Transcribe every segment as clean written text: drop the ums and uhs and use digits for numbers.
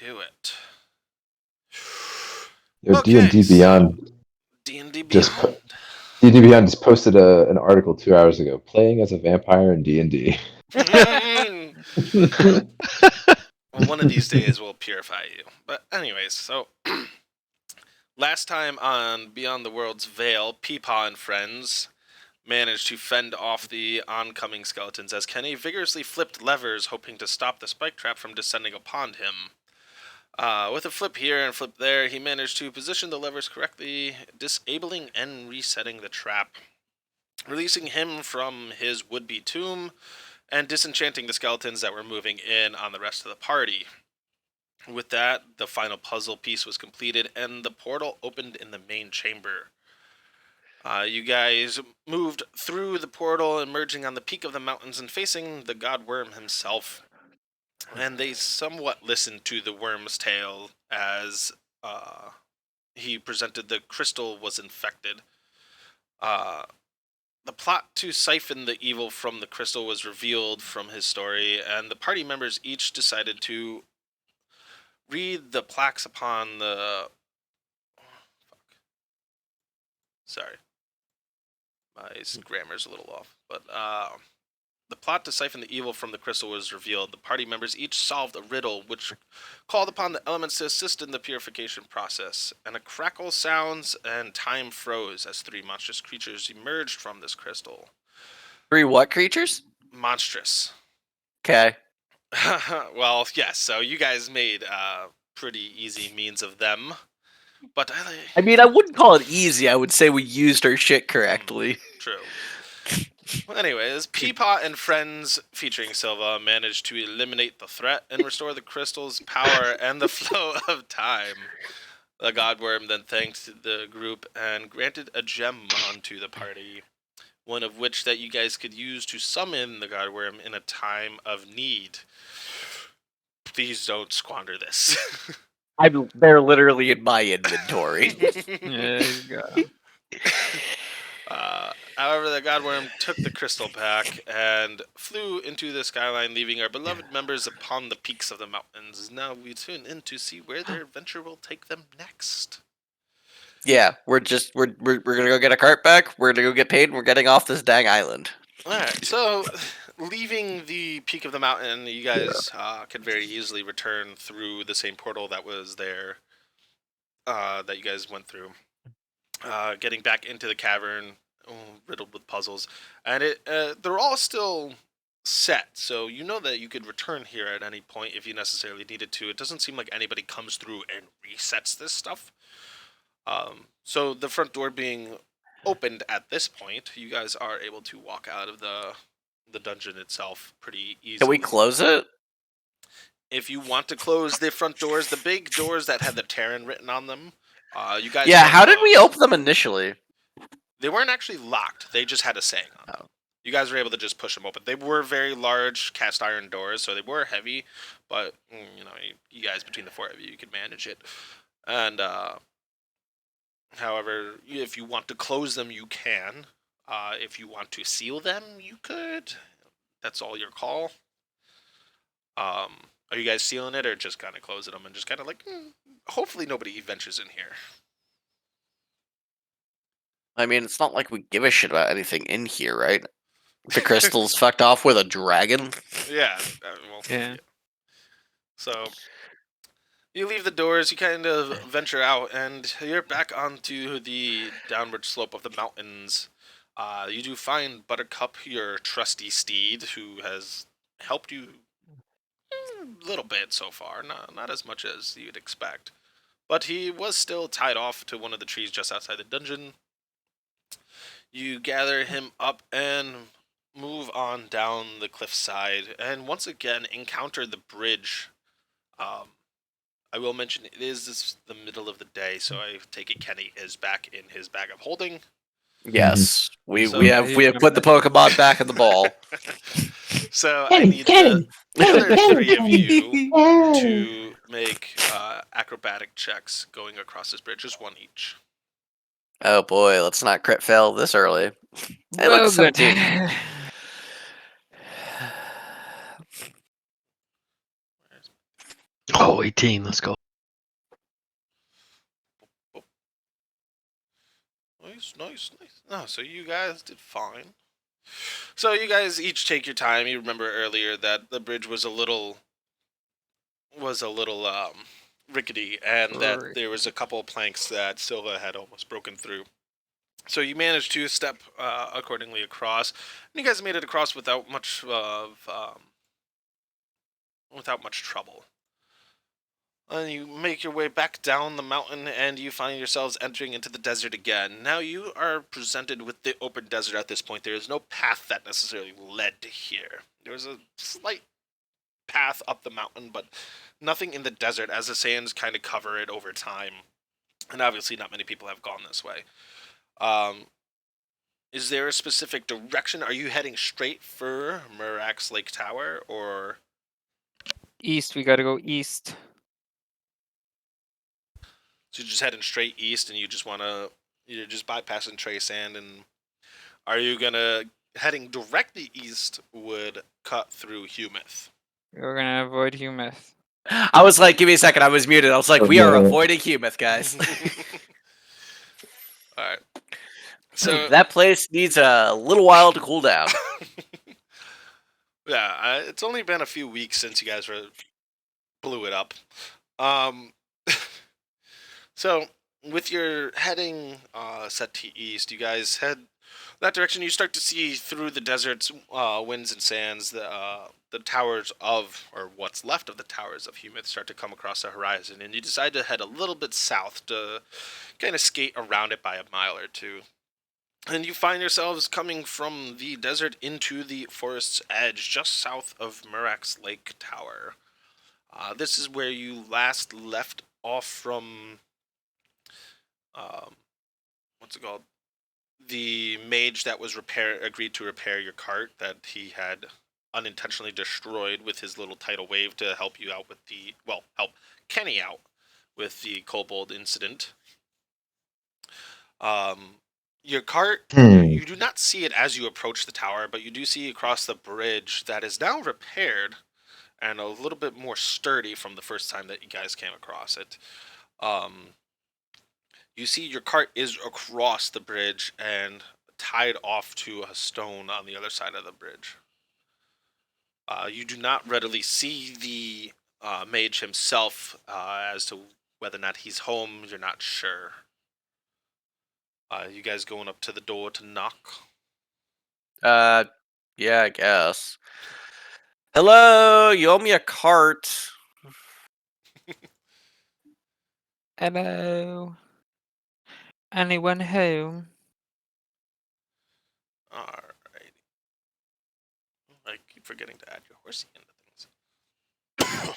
to it. Your Okay, D&D so Beyond D&D just Beyond. D&D Beyond just posted an article 2 hours ago. Playing as a vampire in D&D. Well, one of these days will purify you. But anyways, so last time on Beyond the World's Veil, Peepaw and friends managed to fend off the oncoming skeletons as Kenny vigorously flipped levers, hoping to stop the spike trap from descending upon him. With a flip here and flip there, he managed to position the levers correctly, disabling and resetting the trap, releasing him from his would-be tomb, and disenchanting the skeletons that were moving in on the rest of the party. With that, the final puzzle piece was completed, and the portal opened in the main chamber. You guys moved through the portal, emerging on the peak of the mountains and facing the god worm himself. And they somewhat listened to the worm's tale as he presented the crystal was infected. The plot to siphon the evil from the crystal was revealed from his story, and the party members each decided to read the plaques upon the... Sorry. My grammar's a little off. But the plot to siphon the evil from the crystal was revealed. The party members each solved a riddle which called upon the elements to assist in the purification process. And a crackle sounds and time froze as three monstrous creatures emerged from this crystal. 3 what creatures? Monstrous. Okay. Well, yes, so you guys made pretty easy means of them. But I mean, I wouldn't call it easy. I would say we used our shit correctly. True. Well, anyways, Peapot and friends featuring Silva managed to eliminate the threat and restore the crystal's power and the flow of time. The godworm then thanked the group and granted a gem onto the party, one of which that you guys could use to summon the godworm in a time of need. Please don't squander this. They're literally in my inventory. There you go. However, the godworm took the crystal back and flew into the skyline, leaving our beloved members upon the peaks of the mountains. Now we tune in to see where their adventure will take them next. Yeah, we're gonna go get a cart back. We're gonna go get paid. And we're getting off this dang island. All right, so leaving the peak of the mountain, you guys could very easily return through the same portal that was there, that you guys went through. Getting back into the cavern, riddled with puzzles, and they're all still set, so you know that you could return here at any point if you necessarily needed to. It doesn't seem like anybody comes through and resets this stuff. So the front door being opened at this point, you guys are able to walk out of the dungeon itself pretty easily. Can we close it? If you want to close the front doors, the big doors that had the Terran written on them, you guys... Yeah, how did we close. open them initially? They weren't actually locked. They just had a saying on them. You guys were able to just push them open. They were very large cast iron doors, so they were heavy, but you guys, between the four of you could manage it. And however, if you want to close them, you can. If you want to seal them, you could. That's all your call. Are you guys sealing it, or just kind of closing them and just kind of like, hopefully nobody ventures in here? I mean, it's not like we give a shit about anything in here, right? The crystal's fucked off with a dragon. Yeah. Yeah. So you leave the doors, you kind of venture out, and you're back onto the downward slope of the mountains. You do find Buttercup, your trusty steed, who has helped you a little bit so far, not as much as you'd expect. But he was still tied off to one of the trees just outside the dungeon. You gather him up and move on down the cliffside, and once again encounter the bridge. I will mention it is the middle of the day, so I take it Kenny is back in his bag of holding. Yes, we So- have put the Pokemon back in the ball. So Kenny, I need Kenny, the other Kenny, three of Kenny. you to make acrobatic checks going across this bridge, just one each. Oh boy, let's not crit fail this early. Hey, Oh, look, 17. good. Oh, 18. Let's go. Nice. Oh, so you guys did fine. So you guys each take your time. You remember earlier that the bridge was a little rickety, and that there was a couple of planks that Silva had almost broken through. So you managed to step accordingly across, and you guys made it across without much trouble. And you make your way back down the mountain, and you find yourselves entering into the desert again. Now you are presented with the open desert at this point. There is no path that necessarily led to here. There was a slight path up the mountain, but nothing in the desert, as the sands kind of cover it over time. And obviously not many people have gone this way. Is there a specific direction? Are you heading straight for Murax Lake Tower, or... East, we gotta go east. So you're just heading straight east, and you're just bypassing Trey Sand, and are you gonna... Heading directly east would cut through Humeth. We're gonna avoid Humeth. I was like, give me a second. I was muted. I was like, we are avoiding Humeth, guys. Alright. So that place needs a little while to cool down. Yeah, it's only been a few weeks since you guys blew it up. So with your heading set to east, you guys head that direction. You start to see through the desert's winds and sands the towers of, or what's left of the towers of Humeth start to come across the horizon, and you decide to head a little bit south to kind of skate around it by a mile or two. And you find yourselves coming from the desert into the forest's edge, just south of Murax Lake Tower. This is where you last left off from, what's it called? The mage that was agreed to repair your cart that he had unintentionally destroyed with his little tidal wave to help you out with help Kenny out with the kobold incident. Your cart, you do not see it as you approach the tower, but you do see across the bridge that is now repaired and a little bit more sturdy from the first time that you guys came across it. You see your cart is across the bridge and tied off to a stone on the other side of the bridge. You do not readily see the mage himself as to whether or not he's home. You're not sure. You guys going up to the door to knock? Yeah, I guess. Hello, you owe me a cart. Hello. Anyone home? Alrighty. I keep forgetting to add your horsey into things.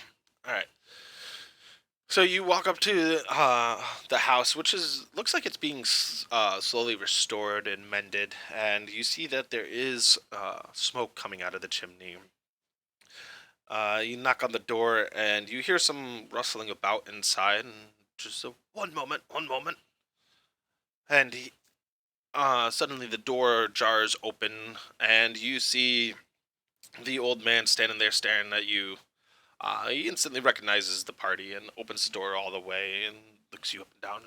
Alright. So you walk up to the house, which looks like it's being slowly restored and mended, and you see that there is smoke coming out of the chimney. You knock on the door, and you hear some rustling about inside, and just one moment. And suddenly the door jars open, and you see the old man standing there staring at you. He instantly recognizes the party and opens the door all the way and looks you up and down.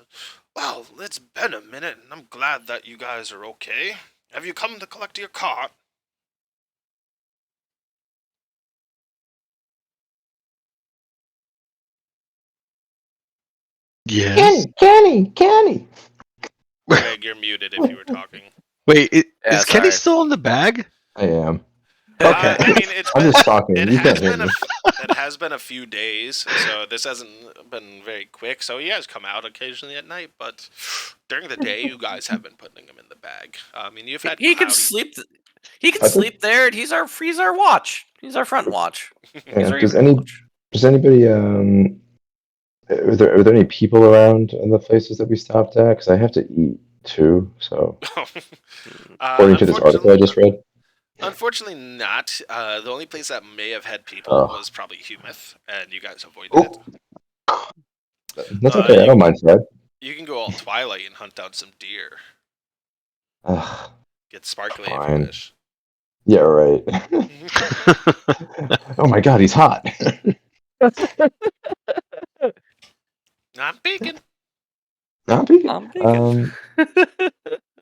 Well, it's been a minute, and I'm glad that you guys are okay. Have you come to collect your cart? Yes. Kenny! Greg, you're muted if you were talking. Wait, is Yeah, Kenny sorry. still in the bag? I am. Okay. I mean, it's I'm been, just talking. it You has can't hear been me. it has been a few days, so this hasn't been very quick. So he has come out occasionally at night, but during the day, you guys have been putting him in the bag. I mean, you've had He can cloudy... sleep. He can sleep there, and he's our watch. He's our front watch. Yeah, He's our watch. does anybody are there any people around in the places that we stopped at? Because I have to eat too. So according to this article I just read. Unfortunately not. The only place that may have had people was probably Humeth, and you guys avoided it. That's okay, I don't mind Fred. You can go all Twilight and hunt down some deer. Get sparkly if you wish. Yeah, right. Oh my god, he's hot. I'm peeking. Not peeking. I'm peeking.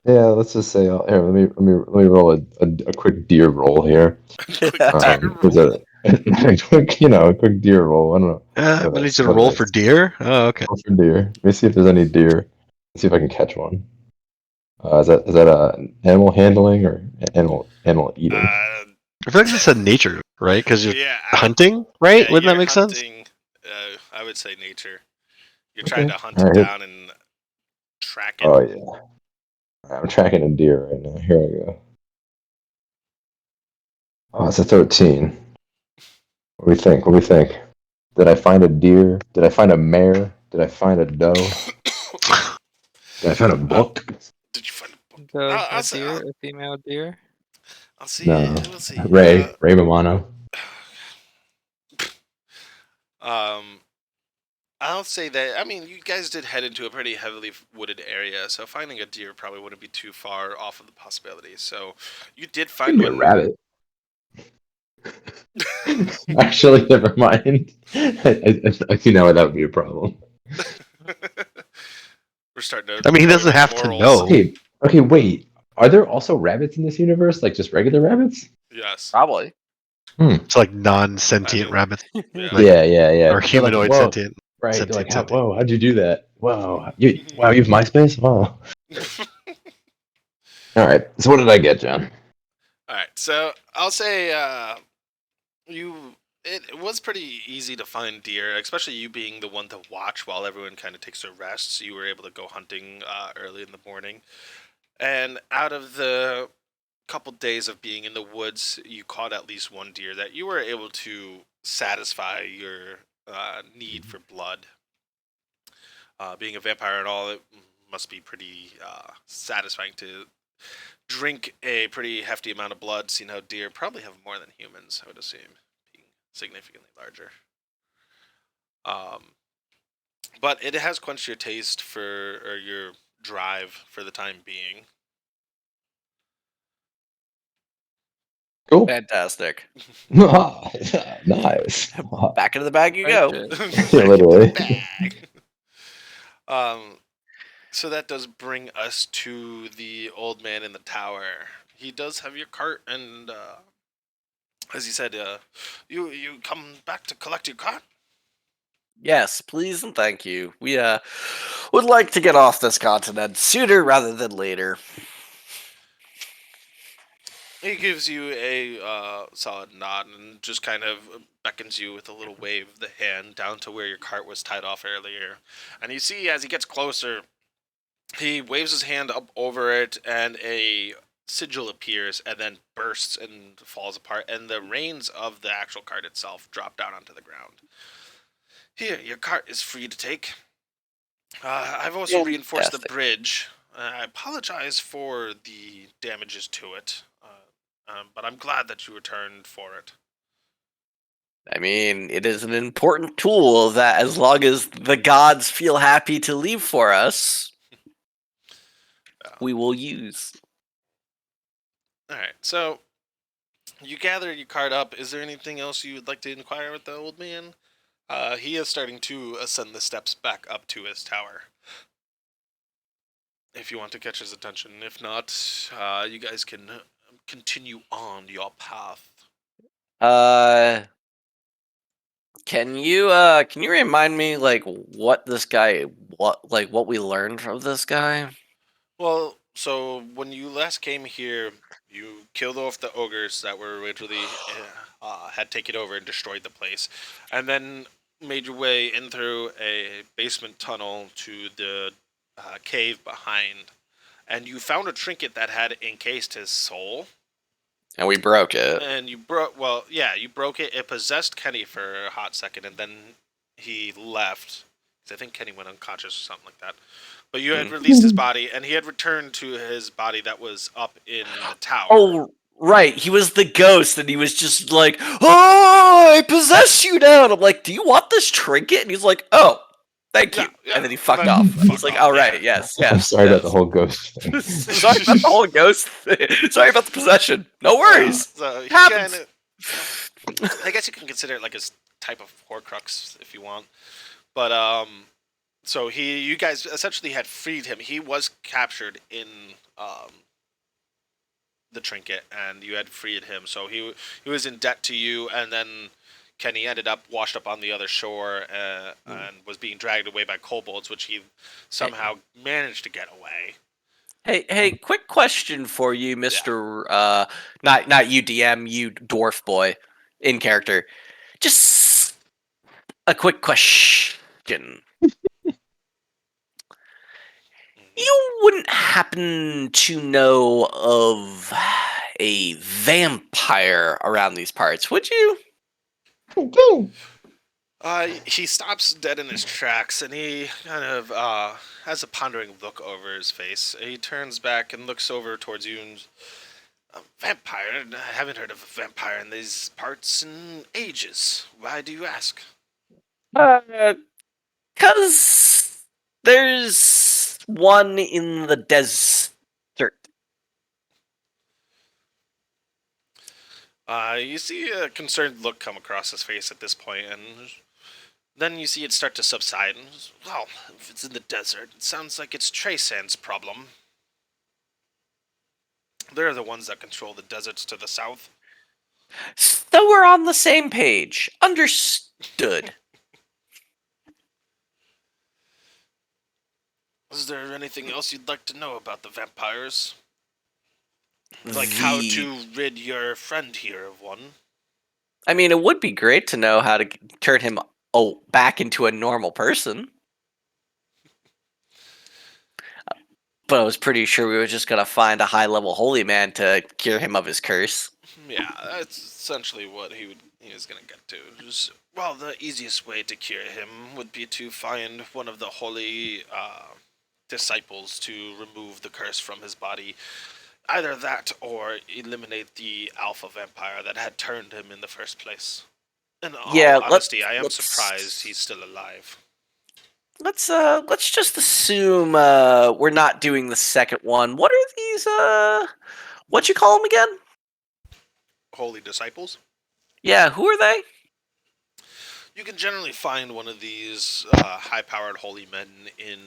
Yeah, let's just say. Here, let me roll a quick deer roll here. Quick deer Is roll. a quick, a quick deer roll. I don't know. But he's gonna roll for deer. Oh, okay. Roll for deer. Let me see if there's any deer. Let's see if I can catch one. Is that animal handling or animal eating? Uh, I feel like that's a nature, right? Because you're yeah, hunting, right? yeah, Wouldn't that you're make sense? hunting. I would say nature. You're Okay. trying to hunt All it right. down and track it. Oh yeah. I'm tracking a deer right now. Here I go. Oh, it's a 13. What do we think? What do we think? Did I find a deer? Did I find a mare? Did I find a doe? Did I find a buck? Did you find a book? A deer, a female deer. I'll see. No. We'll see. Ray Romano. I'll say that. I mean, you guys did head into a pretty heavily wooded area, so finding a deer probably wouldn't be too far off of the possibility. So, you did find Maybe a one. rabbit. Actually, never mind. I see now why that would be a problem. We're starting to. I mean, he throw doesn't in have to morals. know. Okay, wait. Are there also rabbits in this universe? Like just regular rabbits? Yes. Probably. It's like non-sentient I mean, rabbits, Yeah. Like- Yeah. or But humanoid whoa, sentient. right? You're sentient, like, sentient. whoa, how'd you do that? Whoa, you have MySpace? Wow. All right. So what did I get, John? All right. So I'll say you. It was pretty easy to find deer, especially you being the one to watch while everyone kind of takes their rests. You were able to go hunting early in the morning, and out of the couple days of being in the woods, you caught at least one deer that you were able to satisfy your need for blood. Being a vampire and all, it must be pretty satisfying to drink a pretty hefty amount of blood. Seeing how deer probably have more than humans, I would assume, being significantly larger. But it has quenched your taste or your drive for the time being. Cool. Fantastic. Nice. Back into the bag you go. Purchase. Yeah, literally. Bag. So that does bring us to the old man in the tower. He does have your cart, and as he said, you come back to collect your cart. Yes, please and thank you. We would like to get off this continent sooner rather than later. He gives you a solid nod and just kind of beckons you with a little wave of the hand down to where your cart was tied off earlier. And you see as he gets closer, he waves his hand up over it, and a sigil appears and then bursts and falls apart, and the reins of the actual cart itself drop down onto the ground. Here, your cart is free to take. I've also reinforced the Fantastic. bridge. I apologize for the damages to it, but I'm glad that you returned for it. I mean, it is an important tool that, as long as the gods feel happy to leave for us, we will use. All right, so you gather your cart up. Is there anything else you would like to inquire with the old man? He is starting to ascend the steps back up to his tower. If you want to catch his attention. If not, you guys can continue on your path. Can you remind me like what we learned from this guy? Well, so when you last came here, you killed off the ogres that were originally had taken over and destroyed the place, and then made your way in through a basement tunnel to the cave behind, and you found a trinket that had encased his soul. And we broke it. And you broke. Well, yeah, you broke it. It possessed Kenny for a hot second, and then he left. 'Cause I think Kenny went unconscious or something like that. But you had released his body, and he had returned to his body that was up in the tower. Oh, right. He was the ghost, and he was just like, "Oh, I possess you now." And I'm like, "Do you want this trinket?" And he's like, "Oh, thank you." Yeah, And then he fucked then off. fuck He's like, off, "All right, yeah. yes." I'm sorry about the yes. whole ghost thing. Sorry about the whole ghost thing. Sorry about the possession. No worries. So he Happens. I guess you can consider it like a type of Horcrux if you want. But So you guys essentially had freed him. He was captured in the trinket, and you had freed him. So he was in debt to you, and then Kenny ended up washed up on the other shore and was being dragged away by kobolds, which he somehow managed to get away. Hey, quick question for you, Mister. Not you, DM, you dwarf boy, in character. Just a quick question. You wouldn't happen to know of a vampire around these parts, would you? He stops dead in his tracks, and he kind of has a pondering look over his face. He turns back and looks over towards you and... vampire? I haven't heard of a vampire in these parts in ages. Why do you ask? Cause there's one in the desert. You see a concerned look come across his face at this point, and then you see it start to subside. And, well, if it's in the desert, it sounds like it's Traysand's problem. They're the ones that control the deserts to the south. So we're on the same page. Understood. Is there anything else you'd like to know about the vampires? Like how to rid your friend here of one? I mean, it would be great to know how to turn him back into a normal person. But I was pretty sure we were just going to find a high-level holy man to cure him of his curse. Yeah, that's essentially what he was going to get to. Just, well, the easiest way to cure him would be to find one of the holy disciples to remove the curse from his body. Either that or eliminate the alpha vampire that had turned him in the first place. In all honesty, I am surprised he's still alive. Let's just assume we're not doing the second one. What are these what you call them again? Holy disciples? Yeah, who are they? You can generally find one of these high-powered holy men in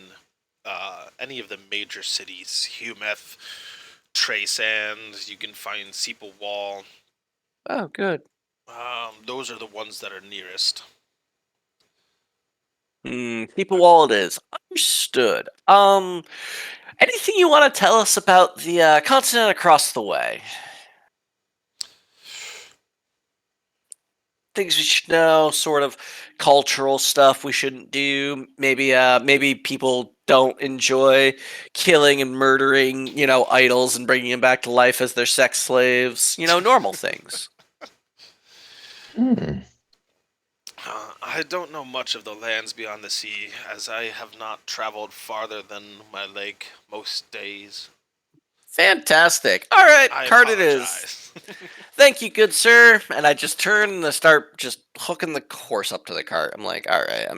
any of the major cities. Humeth, Traysand, you can find Seeple Wall. Oh, good. Those are the ones that are nearest. Seeple Wall it is. Understood. Anything you want to tell us about the continent across the way? Things we should know, sort of cultural stuff we shouldn't do. Maybe people don't enjoy killing and murdering, idols and bringing them back to life as their sex slaves. Normal things. I don't know much of the lands beyond the sea, as I have not traveled farther than my lake most days. Fantastic. All right, cart it apologize. is. Thank you, good sir. And I just turn and I start just hooking the horse up to the cart. I'm like, all right,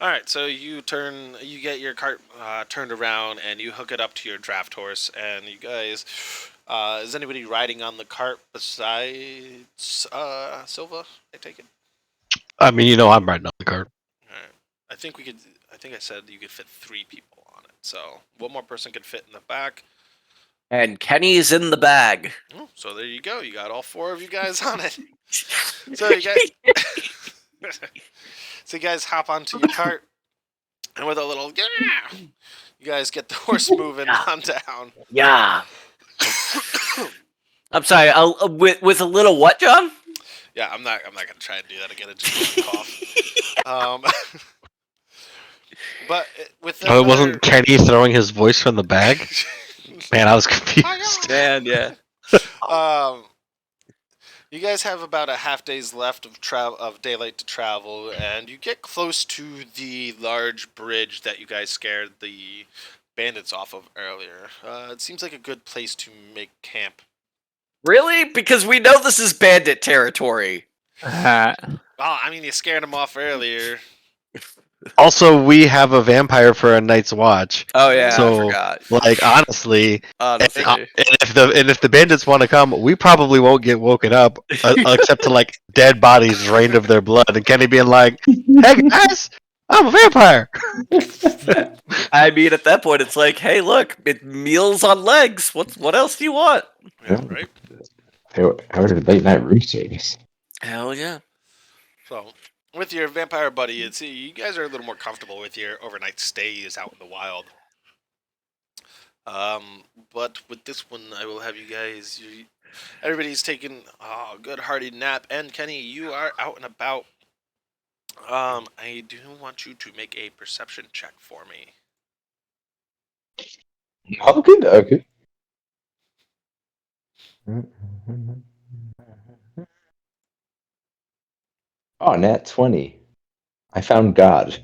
All right, so you get your cart turned around, and you hook it up to your draft horse, and you guys, is anybody riding on the cart besides Silva? I take it. I mean, I'm riding on the cart. All right. I think I said you could fit 3 people on it. So one more person could fit in the back. And Kenny's in the bag. Oh, so there you go. You got all 4 of you guys on it. So you guys, so you guys hop onto your cart, and with a little yeah, you guys get the horse moving on down. Yeah. I'm sorry. With a little what, John? Yeah, I'm not gonna try and do that again. It just made me cough. But with it wasn't Kenny throwing his voice from the bag. Man, I was confused. Man, yeah. You guys have about a half day's left of daylight to travel, and you get close to the large bridge that you guys scared the bandits off of earlier. It seems like a good place to make camp. Really? Because we know this is bandit territory. Well, I mean, you scared them off earlier. Also, we have a vampire for a night's watch. Oh yeah, I So, forgot. like, honestly, Honestly, if the bandits want to come, we probably won't get woken up, except to like dead bodies drained of their blood, and Kenny being like, "Hey guys, I'm a vampire." I mean, at that point, it's like, hey, look, it meals on legs. What else do you want? Yeah, right. I ordered late night room service. Hell yeah. So, with your vampire buddy, you guys are a little more comfortable with your overnight stays out in the wild. But with this one, I will have you guys. Everybody's taking a good hearty nap, and Kenny, you are out and about. I do want you to make a perception check for me. Okay. Oh, nat 20. I found God.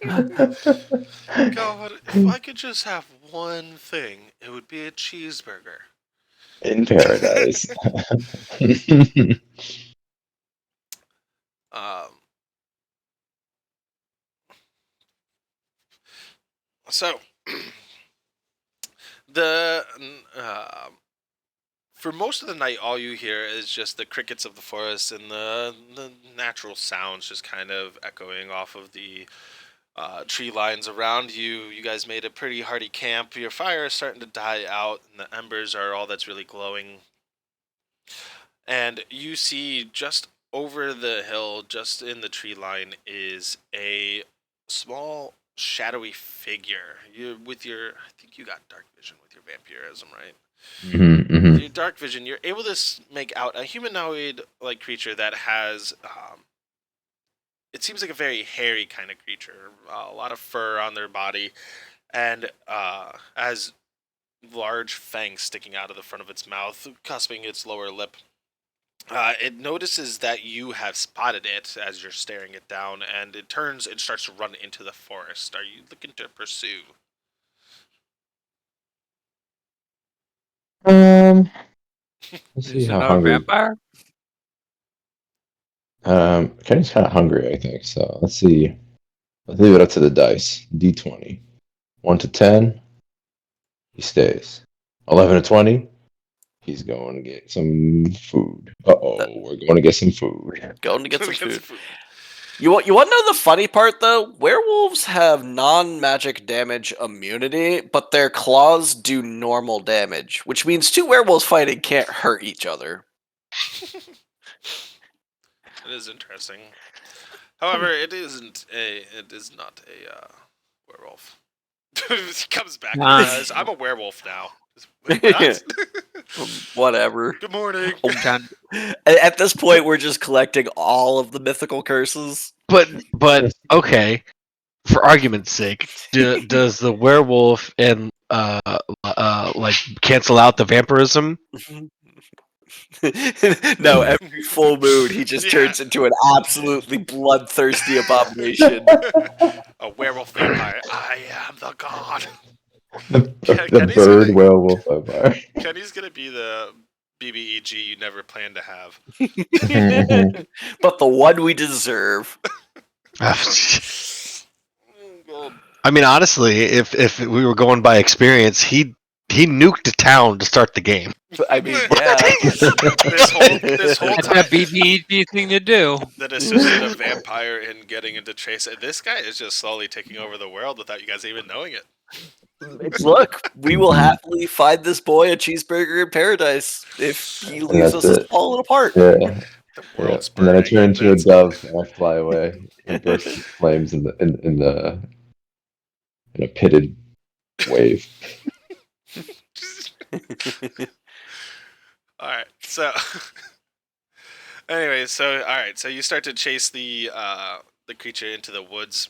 God, if I could just have one thing, it would be a cheeseburger. In paradise. Um, so the for most of the night, all you hear is just the crickets of the forest and the natural sounds just kind of echoing off of the tree lines around you. You guys made a pretty hearty camp. Your fire is starting to die out, and the embers are all that's really glowing. And you see just over the hill, just in the tree line, is a small shadowy figure. I think you got dark vision with your vampirism, right? With your dark vision, you're able to make out a humanoid-like creature that has, it seems like a very hairy kind of creature, a lot of fur on their body, and has large fangs sticking out of the front of its mouth, cusping its lower lip. It notices that you have spotted it as you're staring it down, and it turns and starts to run into the forest. Are you looking to pursue? Let's see Is how another hungry. vampire? Kenny's kind of hungry, I think. So let's see. Let's leave it up to the dice. D20. 1 to 10, he stays. 11 to 20, he's going to get some food. We're going to get some food. Going to get some food. You want to know the funny part though? Werewolves have non-magic damage immunity, but their claws do normal damage, which means two werewolves fighting can't hurt each other. It is interesting. However, it is not a werewolf. He comes back and Nah. says, "I'm a werewolf now." What? Whatever. Good morning. John, At this point, we're just collecting all of the mythical curses. But okay, for argument's sake, does the werewolf and like cancel out the vampirism? No, every full moon, he just turns into an absolutely bloodthirsty abomination. A werewolf vampire. I am the god. The bird werewolf vampire. Kenny's gonna be the BBEG you never planned to have. But the one we deserve. I mean, honestly, if we were going by experience, he nuked a town to start the game. I mean, yeah. this whole that's time, a BBEG thing to do. that assisted a vampire in getting into Trace. This guy is just slowly taking over the world without you guys even knowing it. Look, we will happily find this boy a cheeseburger in paradise if he leaves us falling apart. Yeah. The world's And then I burning, turn into a that's- dove and I fly away and burst into flames in a pitted wave. All right, so anyway, so you start to chase the creature into the woods,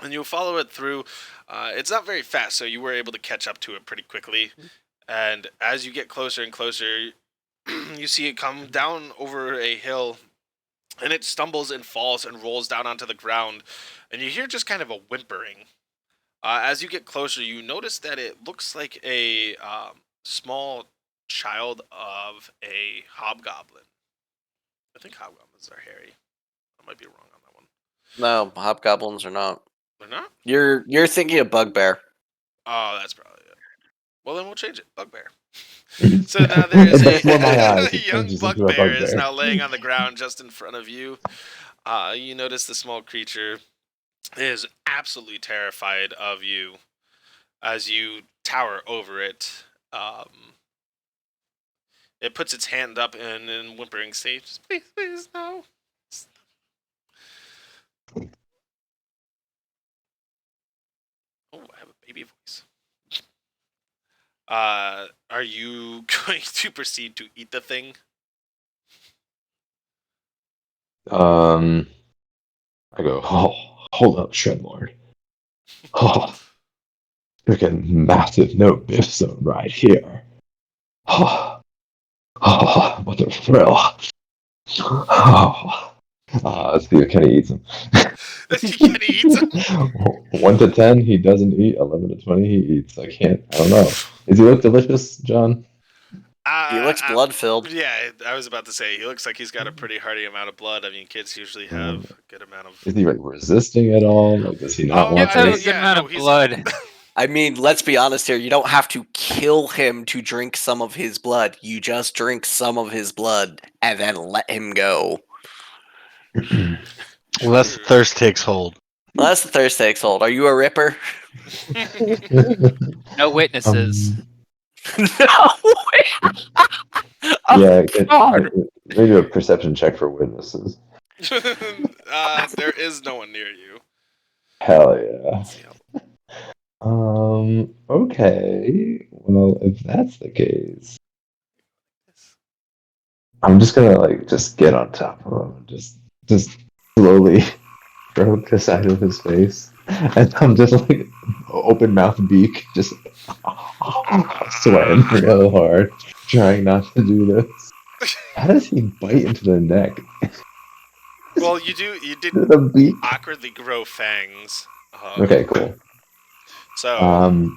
and you follow it through. It's not very fast, so you were able to catch up to it pretty quickly. And as you get closer and closer, you see it come down over a hill, and it stumbles and falls and rolls down onto the ground, and you hear just kind of a whimpering. As you get closer, you notice that it looks like a small child of a hobgoblin. I think hobgoblins are hairy. I might be wrong on that one. No, hobgoblins are not. They're not? You're thinking of bugbear. Oh, that's probably it. Well, then we'll change it. Bugbear. So now there is Before my eyes, a it young changes into a bugbear is bugbear. now laying on the ground just in front of you. You notice the small creature is absolutely terrified of you as you tower over it. It puts its hand up in whimpering stage. Please, please, no. Oh, I have a baby voice. Are you going to proceed to eat the thing? I go, oh, hold up, Shredlord. Oh, freaking massive no biff zone right here. Oh, oh, what a thrill. Oh. Let's see if Kenny eats him. Can he eat them? 1 to 10, he doesn't eat. 11 to 20, he eats. I don't know. Does he look delicious, John? He looks blood filled. Yeah, I was about to say he looks like he's got a pretty hearty amount of blood. I mean, kids usually have a good amount of. Is he like resisting at all? Like, does he not want Gets out to? a good amount of blood. I mean, let's be honest here. You don't have to kill him to drink some of his blood. You just drink some of his blood and then let him go. Unless thirst takes hold. Unless the thirst takes hold. Are you a ripper? No witnesses. No way. Yeah, maybe a perception check for witnesses. There is no one near you. Hell yeah. Okay. Well, if that's the case, I'm just gonna just get on top of him, just slowly stroke the side of his face, and I'm just open mouth beak, just sweating real hard, trying not to do this. How does he bite into the neck? Well, you did The beak. awkwardly grow fangs. Okay, cool. So.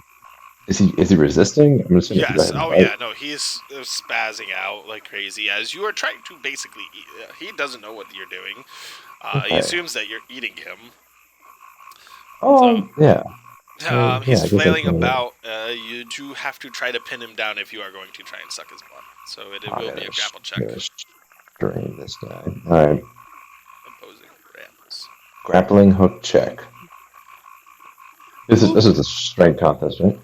Is he resisting? I'm just gonna go Yes. ahead and Oh, bite. yeah. No, he's spazzing out like crazy as you are trying to basically eat. He doesn't know what you're doing. He Okay. assumes that you're eating him. Oh, yeah. He's I guess flailing that's about. You do have to try to pin him down if you are going to try and suck his blood. So it will be a grapple check. Strain this guy. All right. Opposing grapples. Grappling hook check. This is a strength contest, right?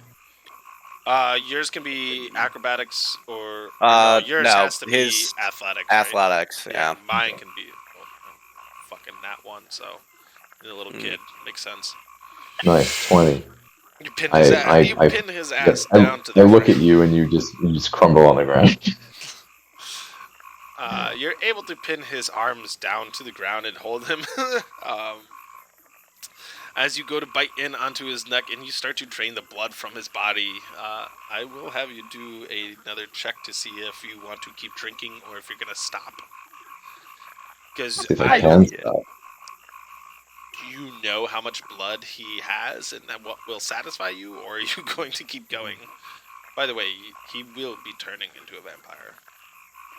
Yours can be acrobatics or yours no, has to be his athletics. Right? Athletics, yeah. Mine can be fucking that one. So you're a little kid, makes sense. Nice, 20. You pin his ass down to the I ground. look at you and you just crumble on the ground. You're able to pin his arms down to the ground and hold him. As you go to bite in onto his neck and you start to drain the blood from his body, I will have you do another check to see if you want to keep drinking or if you're going to stop. Because if I can stop. Do you know how much blood he has and what will satisfy you, or are you going to keep going? By the way, he will be turning into a vampire.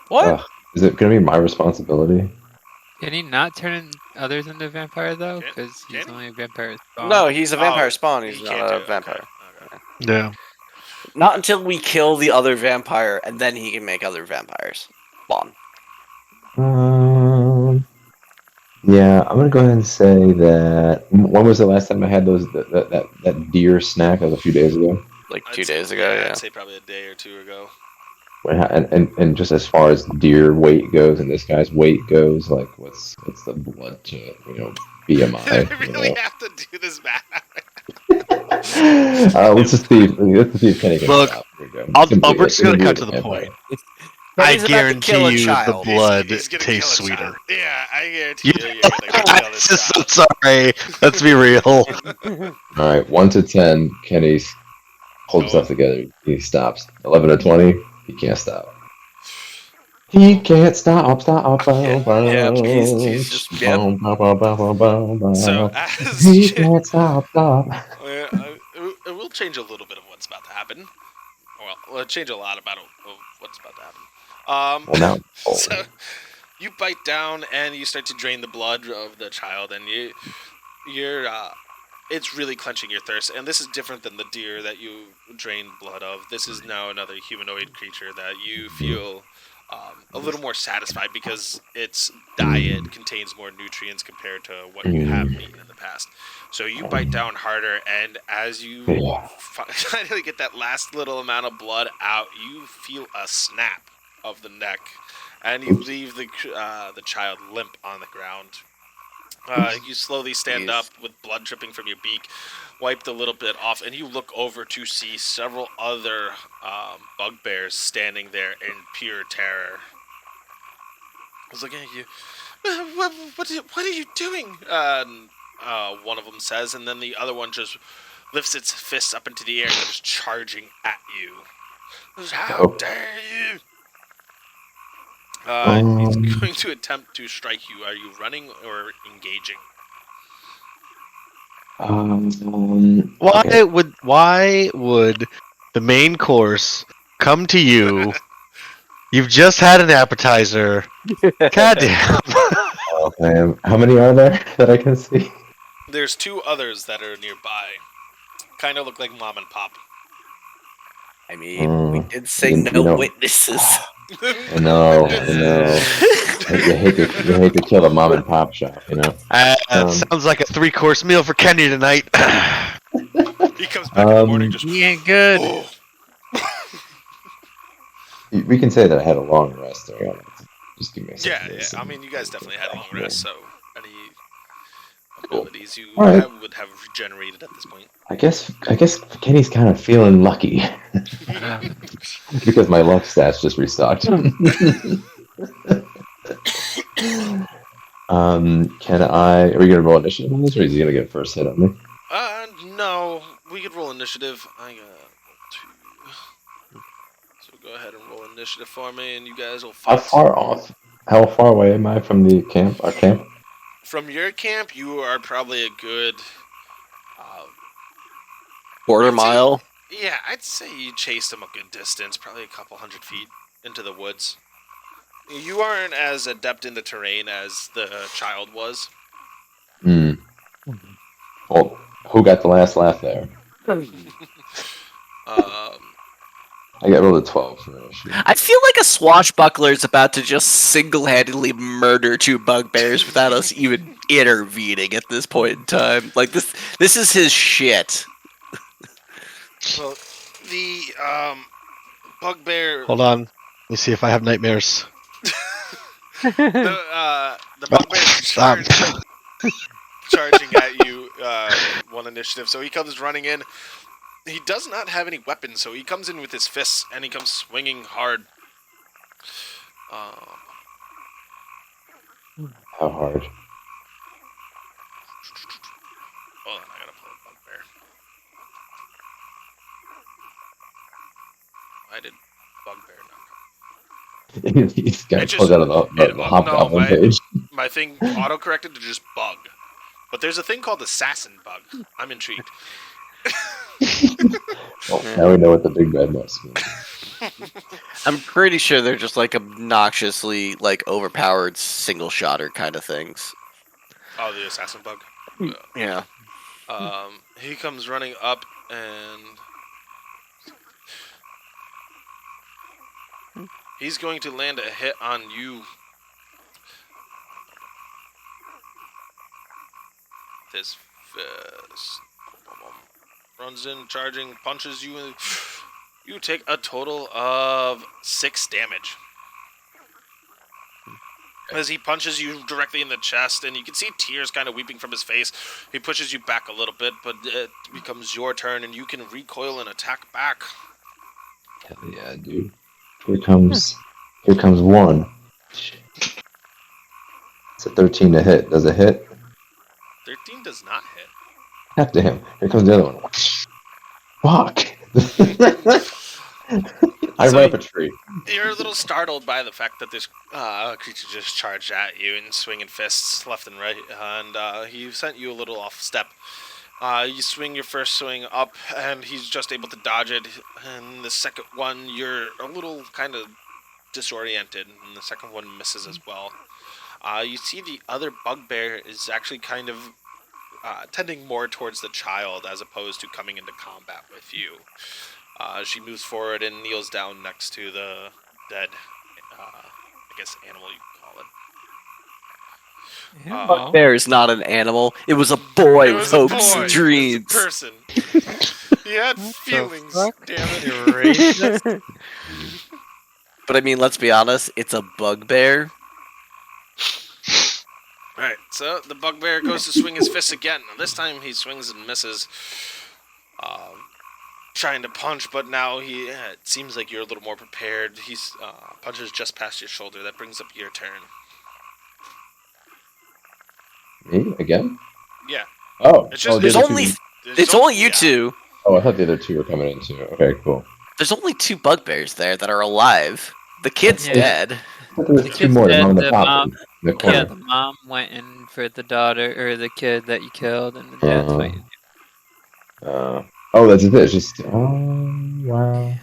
What? Is it going to be my responsibility? Can he not turn in others into a vampire though? Because he's only a vampire spawn. No, he's a vampire spawn. He's not a vampire. Okay. Yeah. Not until we kill the other vampire, and then he can make other vampires spawn. Yeah, I'm gonna go ahead and say that. When was the last time I had that deer snack? That was a few days ago. Like 2 days ago, yeah. I'd say probably a day or two ago. And just as far as deer weight goes and this guy's weight goes, like what's the blood to BMI? I really have to do this math. Let's just see if Kenny can Look, stop. Here we go. we're just gonna cut to the point. I Kenny's about to kill guarantee a you the child. blood He's gonna tastes kill a sweeter. child. Yeah, I guarantee you're gonna kill this I'm child. sorry. Let's be real. All right, 1 to 10. Kenny holds stuff together. He stops. 11 to 20. He can't stop. He can't stop. Yeah, he's just So as He can't stop. it will change a little bit of what's about to happen. Well, it'll change a lot about what's about to happen. Well, now So you bite down and you start to drain the blood of the child, and you're it's really quenching your thirst. And this is different than the deer that you drained blood of. This is now another humanoid creature that you feel a little more satisfied because its diet contains more nutrients compared to what you have eaten in the past. So you bite down harder, and as you finally get that last little amount of blood out, you feel a snap of the neck, and you leave the child limp on the ground. You slowly stand up with blood dripping from your beak, wiped a little bit off, and you look over to see several other bugbears standing there in pure terror. I was looking at you. What are you doing? One of them says, and then the other one just lifts its fists up into the air and comes charging at you. How dare you! He's going to attempt to strike you. Are you running or engaging? Why would the main course come to you? You've just had an appetizer. Goddamn. Okay. How many are there that I can see? There's two others that are nearby. Kind of look like mom and pop. I mean, we did say no witnesses. I know. You hate to kill a mom and pop shop, you know. Sounds like a 3-course meal for Kenny tonight. He comes back in the morning just. He ain't good. Oh. We can say that I had a long rest there. Just give me a second. Yeah. I mean, you guys definitely had a long rest, so any abilities you right. would have regenerated at this point. I guess Kenny's kind of feeling lucky because my luck stats just restocked. Are we gonna roll initiative on this, or is he gonna get first hit on me? No. We could roll initiative. I got 2. So go ahead and roll initiative for me, and you guys will fight. How far away am I from the camp? Our camp? From your camp, you are probably a good quarter mile. Yeah, I'd say you chased him a good distance, probably a couple 100 feet into the woods. You aren't as adept in the terrain as the child was. Well, who got the last laugh there? I got rolled a 12 for initiative. I feel like a swashbuckler is about to just single-handedly murder 2 bugbears without us even intervening at this point in time. Like this is his shit. Well, the bugbear. Hold on. Let me see if I have nightmares. The bugbear charging at you. One initiative. So he comes running in. He does not have any weapons, so he comes in with his fists and he comes swinging hard. How hard? Hold on, I gotta pull a bugbear. Why did bugbear not come? He's got pulled out of the hobgoblin page. My thing auto-corrected to just bug. But there's a thing called assassin bug. I'm intrigued. Well, now we know what the big bad must mean. I'm pretty sure they're just like obnoxiously like overpowered single shotter kind of things. Oh, the assassin bug? Yeah. He comes running up and he's going to land a hit on you. This fist. Runs in, charging, punches you, and you take a total of 6 damage. As he punches you directly in the chest, and you can see tears kind of weeping from his face. He pushes you back a little bit, but it becomes your turn, and you can recoil and attack back. Hell yeah, dude. Here comes one. It's a 13 to hit. Does it hit? 13 does not hit. Damn. Here comes the other one. Fuck. I run up a tree. You're a little startled by the fact that this creature just charged at you and swinging fists left and right, and he sent you a little off step. You swing your first swing up, and he's just able to dodge it. And the second one, you're a little kind of disoriented, and the second one misses as well. You see the other bugbear is actually kind of tending more towards the child as opposed to coming into combat with you. She moves forward and kneels down next to the dead, I guess, animal you could call it. Yeah. Bugbear is not an animal. It was a boy It with was a hopes boy. and dreams. It was a person. He had What the feelings. fuck? Damn it. You're racist. But I mean, let's be honest. It's a bugbear. Alright, so the bugbear goes to swing his fist again. This time he swings and misses. Trying to punch, but now it seems like you're a little more prepared. He punches just past your shoulder. That brings up your turn. Me again? Yeah. Oh, It's just- the There's other only two- it's only you two. Oh, I thought the other two were coming in too. Okay, cool. There's only 2 bugbears there that are alive. The kid's Yeah. dead. I thought there was The two kid's more. The dead, mom and the the pop mom- in the Yeah, corner. the mom went in for the daughter or the kid that you killed, and the dad's Uh-huh. fighting. Oh, that's it. It's just. Oh, wow.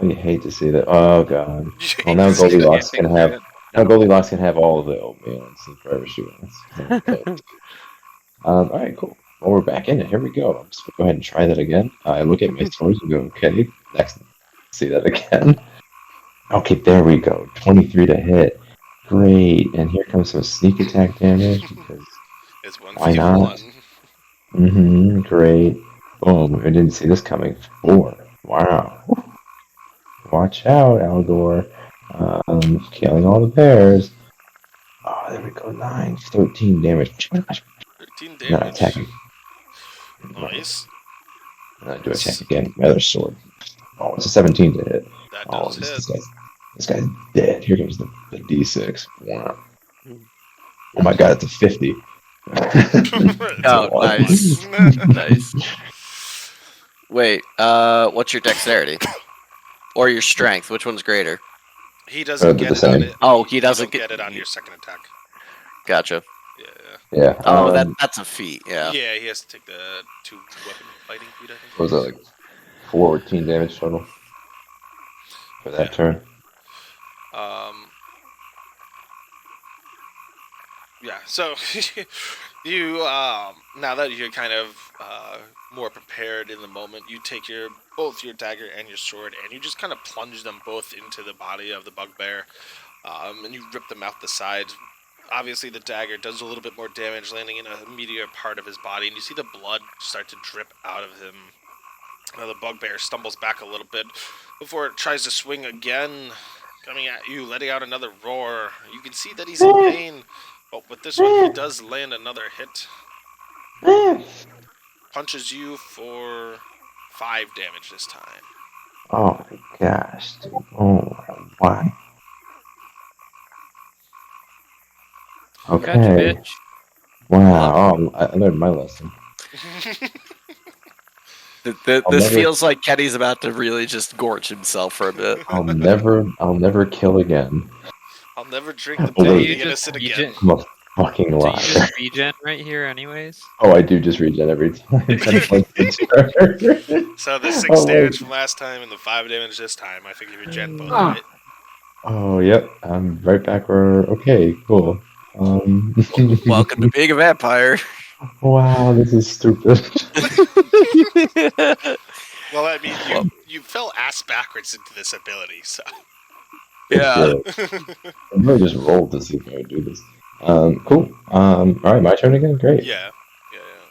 Oh, you hate to see that. Oh, God. Well, now Goldilocks can have. Now Goldilocks can have all of the oatmeal and sleep wherever she wants. All right, cool. Well, we're back in it. Here we go. I'm just gonna go ahead and try that again. I look at my scores and go, okay, next. See that again. Okay, there we go. 23 to hit. Great. And here comes some sneak attack damage because It's why not? 1v1. Great. Boom. I didn't see this coming. 4. Wow. Watch out, Algor. Killing all the bears. Oh, there we go. 9, 13 damage. 13 Not damage. attacking. Nice. And I do attack again. My other sword. Oh, it's a 17 to hit. That Oh, does hit. this guy's dead. Here comes the D6. Wow. Oh my god, it's a 50. It's Oh, a nice. one. Nice. Wait, what's your dexterity? Or your strength? Which one's greater? He doesn't the get it same. on it. Oh, he you doesn't don't get it on your second attack. Gotcha. Yeah. Yeah. Oh, that's a feat, yeah. Yeah, he has to take the 2 weapon fighting feat, I think. What was that, like 14 damage total for that turn? Yeah, so you now that you're kind of more prepared in the moment, you take both your dagger and your sword, and you just kind of plunge them both into the body of the bugbear, and you rip them out the sides. Obviously, the dagger does a little bit more damage, landing in a meatier part of his body, and you see the blood start to drip out of him. The bugbear stumbles back a little bit before it tries to swing again, coming at you, letting out another roar. You can see that he's in pain, but with this one, he does land another hit. Punches you for 5 damage this time. Oh my gosh, dude. Oh, why? Okay. Gotcha, bitch. Wow. Oh, I learned my lesson. This feels like Kenny's about to really just gorge himself for a bit. I'll never kill again. I'll never drink the Oh, blood of wait. the You just innocent again. I'm a fucking Do you liar. just regen right here, anyways? Oh, I do just regen every time. 10 points per turn. So the 6 Oh, wait. damage from last time and the 5 damage this time, I think you regen both, right? Oh, yep. I'm right back where. Okay, cool. Welcome to being a vampire. Wow, this is stupid. Well, I mean, you fell ass backwards into this ability, so. Yeah. I really just rolled to see if I would do this. Cool. All right, my turn again. Great. Yeah.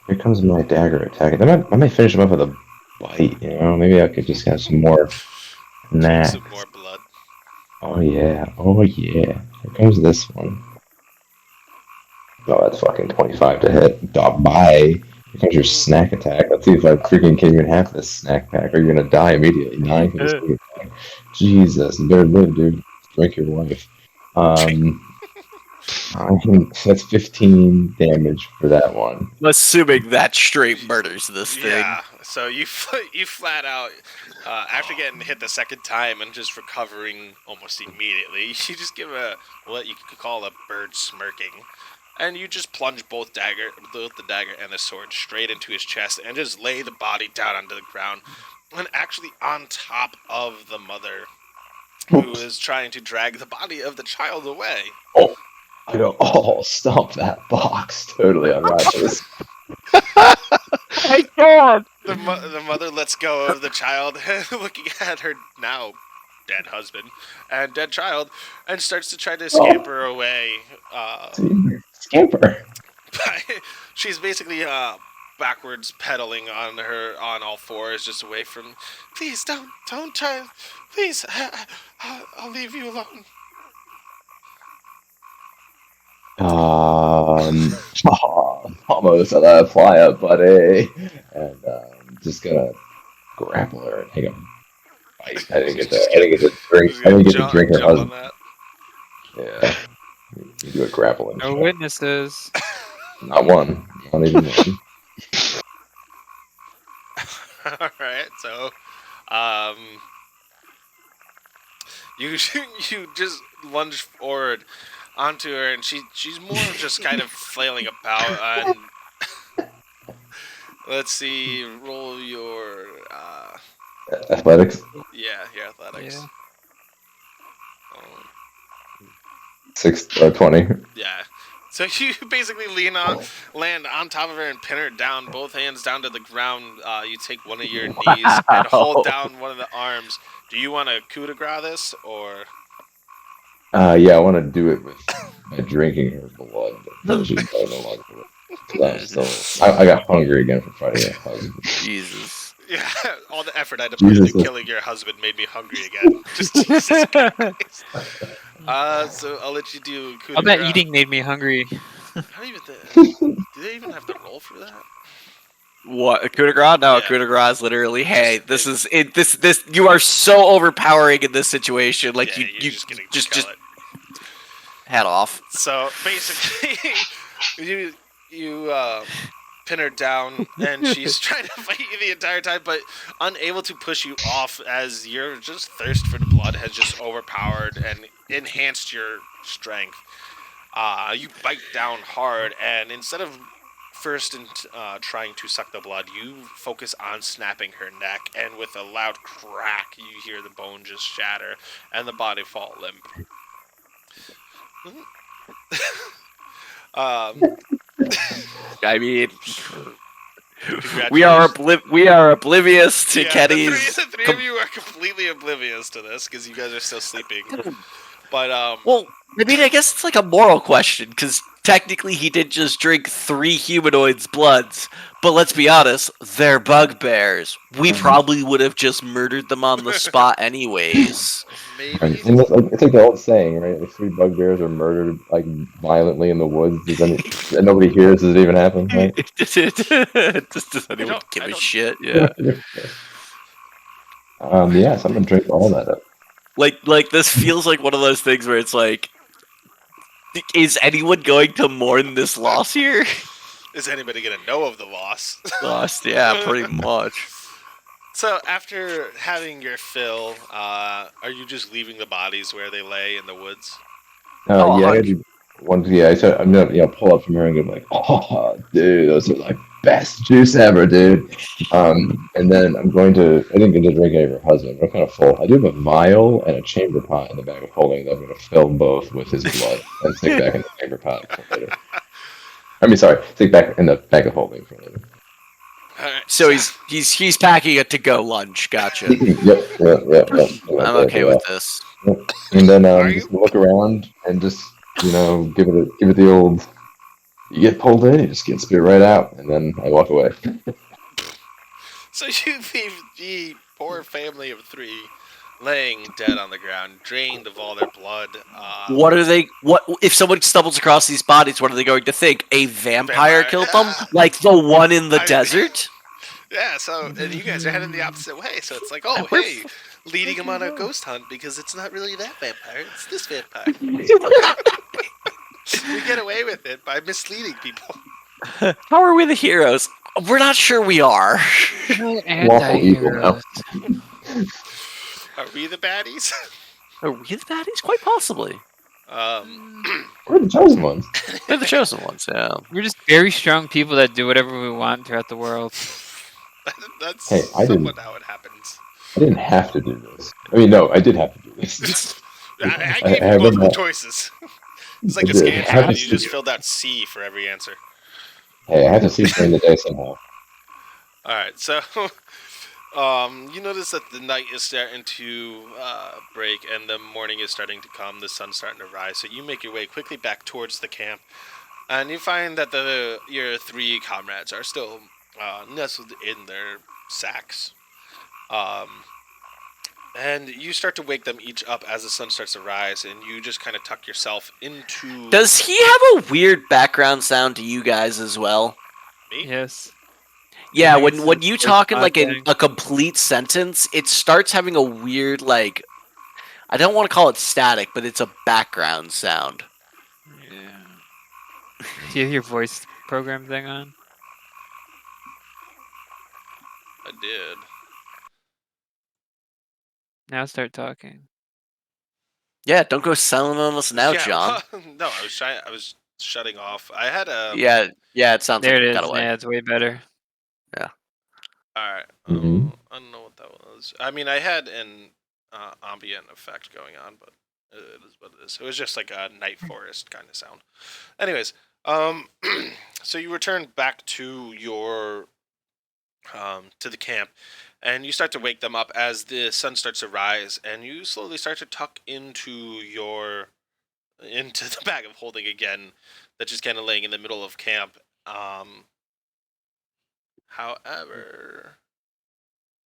Here comes my dagger attack. I might finish him up with a bite. You know, maybe I could just have some more. Drink some more blood. Oh yeah. Oh yeah. Here comes this one. Oh, that's fucking 25 to hit. Bye. Here comes your snack attack. Let's see if I freaking can even have this snack pack, or you're gonna die immediately. 9 for the snack attack. Jesus, you better live, dude. Drink your wife. I think that's 15 damage for that one. Assuming that straight murders this thing. Yeah, so you flat out, after getting hit the second time and just recovering almost immediately, you just give what you could call a bird smirking. And you just plunge both the dagger and the sword straight into his chest and just lay the body down onto the ground. And actually on top of the mother. who is trying to drag the body of the child away. Oh, I go, oh, stomp that box. Totally unrighteous. My God! The mother lets go of the child, looking at her now dead husband and dead child, and starts to try to scamper away. Scamper. She's basically backwards pedaling on all fours, just away from. Please don't try. Please, I'll leave you alone. Almost a fly up, buddy. And just gonna grapple her and hang on. I didn't get to drink. I didn't get to drink her jump husband. on that. Yeah, you do a grappling. No check. witnesses. Not one. Not even one. All right, so, you just lunge forward onto her, and she's more just kind of flailing about. And let's see, roll your Athletics. your athletics. Yeah. Oh, 20. yeah. So you basically land on top of her and pin her down, both hands down to the ground. You take one of your knees and hold down one of the arms. Do you want to coup de grace this, or? Yeah, I want to do it with by drinking her blood, but then she's no longer. I got hungry again for fighting her husband. Jesus. Yeah, all the effort I had to put into killing your husband made me hungry again. Just Jesus Christ. So I'll let you do coup de All that grace. eating made me hungry. How do you even do they even have to roll for that? What, a coup de grace? No, Yeah. a coup de grace is literally, hey, Just- this is it. This you are so overpowering in this situation. Like Yeah, you you're just gonna just kill it. head off. So basically, you pin her down, and she's trying to fight you the entire time, but unable to push you off as your just thirst for the blood has just overpowered and enhanced your strength. You bite down hard, and instead of first trying to suck the blood, you focus on snapping her neck, and with a loud crack, you hear the bone just shatter and the body fall limp. I mean, Congratulations. we are oblivious to Yeah, Kenny's. the three of you are completely oblivious to this because you guys are still sleeping. But Well, I mean, I guess it's like a moral question because technically he did just drink 3 humanoids' bloods. But let's be honest, they're bugbears. We probably would have just murdered them on the spot anyways. maybe And it's like the old saying, right? If 3 bugbears are murdered like violently in the woods, and nobody hears, does it even happen? Right? Does anyone give I a don't- shit? Yeah. Yeah, so I'm gonna drink all that up. Like this feels like one of those things where it's like, is anyone going to mourn this loss here? is anybody gonna know of the loss? Lost, yeah, pretty much. So after having your fill, are you just leaving the bodies where they lay in the woods? Oh, Yeah, I hug. gotta do one. Yeah, so I'm gonna pull up from her and go like, oh, dude, those are like best juice ever, dude. And then I didn't get to drink any of her husband. I'm kind of full. I do have a vial and a chamber pot in the bag of holding that I'm gonna fill both with his blood and stick back in the chamber pot for later. I mean, sorry, stick back in the bag of holding for later. All right, So he's packing a to-go lunch. Gotcha. Yep. I'm okay with this. And then Are just look around and just give it the old. You get pulled in, you just get spit right out, and then I walk away. So you leave the poor family of 3 laying dead on the ground, drained of all their blood. What if someone stumbles across these bodies? What are they going to think? A vampire killed them, like the one in the desert. Yeah, so and you guys are heading the opposite way, so it's like, oh, We're hey, leading them on a ghost hunt because it's not really that vampire, it's this vampire. We get away with it by misleading people. How are we the heroes? We're not sure we are. Lawful evil now. Are we the baddies? Are we the baddies? Quite possibly. We're the chosen ones. We're the chosen ones. Yeah. We're just very strong people that do whatever we want throughout the world. That's Hey, I somewhat didn't. how it happens. I didn't have to do this. I mean, no, I did have to do this. I I gave you have multiple a, choices. It's I like a did. I Scantron. have to You sleep. just filled out C for every answer. Hey, I have to sleep during the day somehow. All right, so you notice that the night is starting to break and the morning is starting to come. The sun's starting to rise. So you make your way quickly back towards the camp, and you find that your three comrades are still nestled in their sacks. Um, and you start to wake them each up as the sun starts to rise, and you just kind of tuck yourself into Does he have a weird background sound to you guys as well? me. Yes. Yeah, think it's the when you voice talk in mod like thing. a complete sentence, it starts having a weird like I don't want to call it static, but it's a background sound. Yeah. Do you have your voice program thing on? I did. Now start talking. Yeah, don't go selling on us now, Yeah, John. well, no, I was trying. I was shutting off. I had Yeah, it sounds There like it it got is. away. Yeah, it's way better. All right. hmm I don't know what that was. I mean, I had an ambient effect going on, but it is what it is. It was just like a night forest kind of sound. Anyways, um, so you return back to your to the camp, and you start to wake them up as the sun starts to rise, and you slowly start to tuck into the bag of holding again, that's just kind of laying in the middle of camp. However,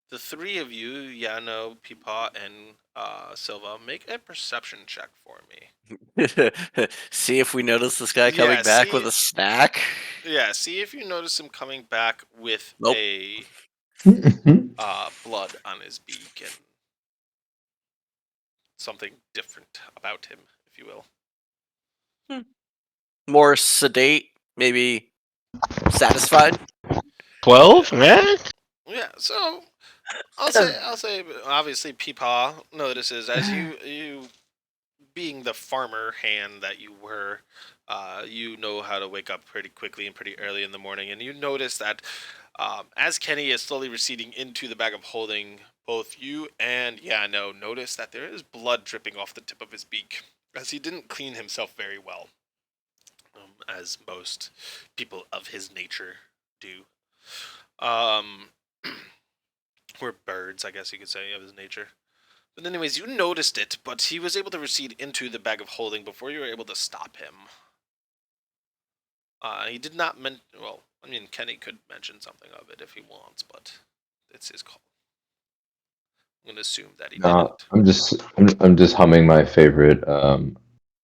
the three of you, Yano, Peepaw, and Silva, make a perception check for me. See if we notice this guy Yeah, coming back with see, a snack. yeah, see if you notice him coming back with Nope. a blood on his beak and something different about him, if you will. More sedate, maybe satisfied. 12, man. Yeah, so I'll say obviously Peepaw notices as you being the farmer hand that you were, you know how to wake up pretty quickly and pretty early in the morning, and you notice that as Kenny is slowly receding into the bag of holding, both you and Yano notice that there is blood dripping off the tip of his beak, as he didn't clean himself very well, as most people of his nature do. Um, or birds, I guess you could say, of his nature. But anyways, you noticed it, but he was able to recede into the bag of holding before you were able to stop him. He did not well, I mean, Kenny could mention something of it if he wants, but it's his call. I'm going to assume that he No, didn't. I'm just humming my favorite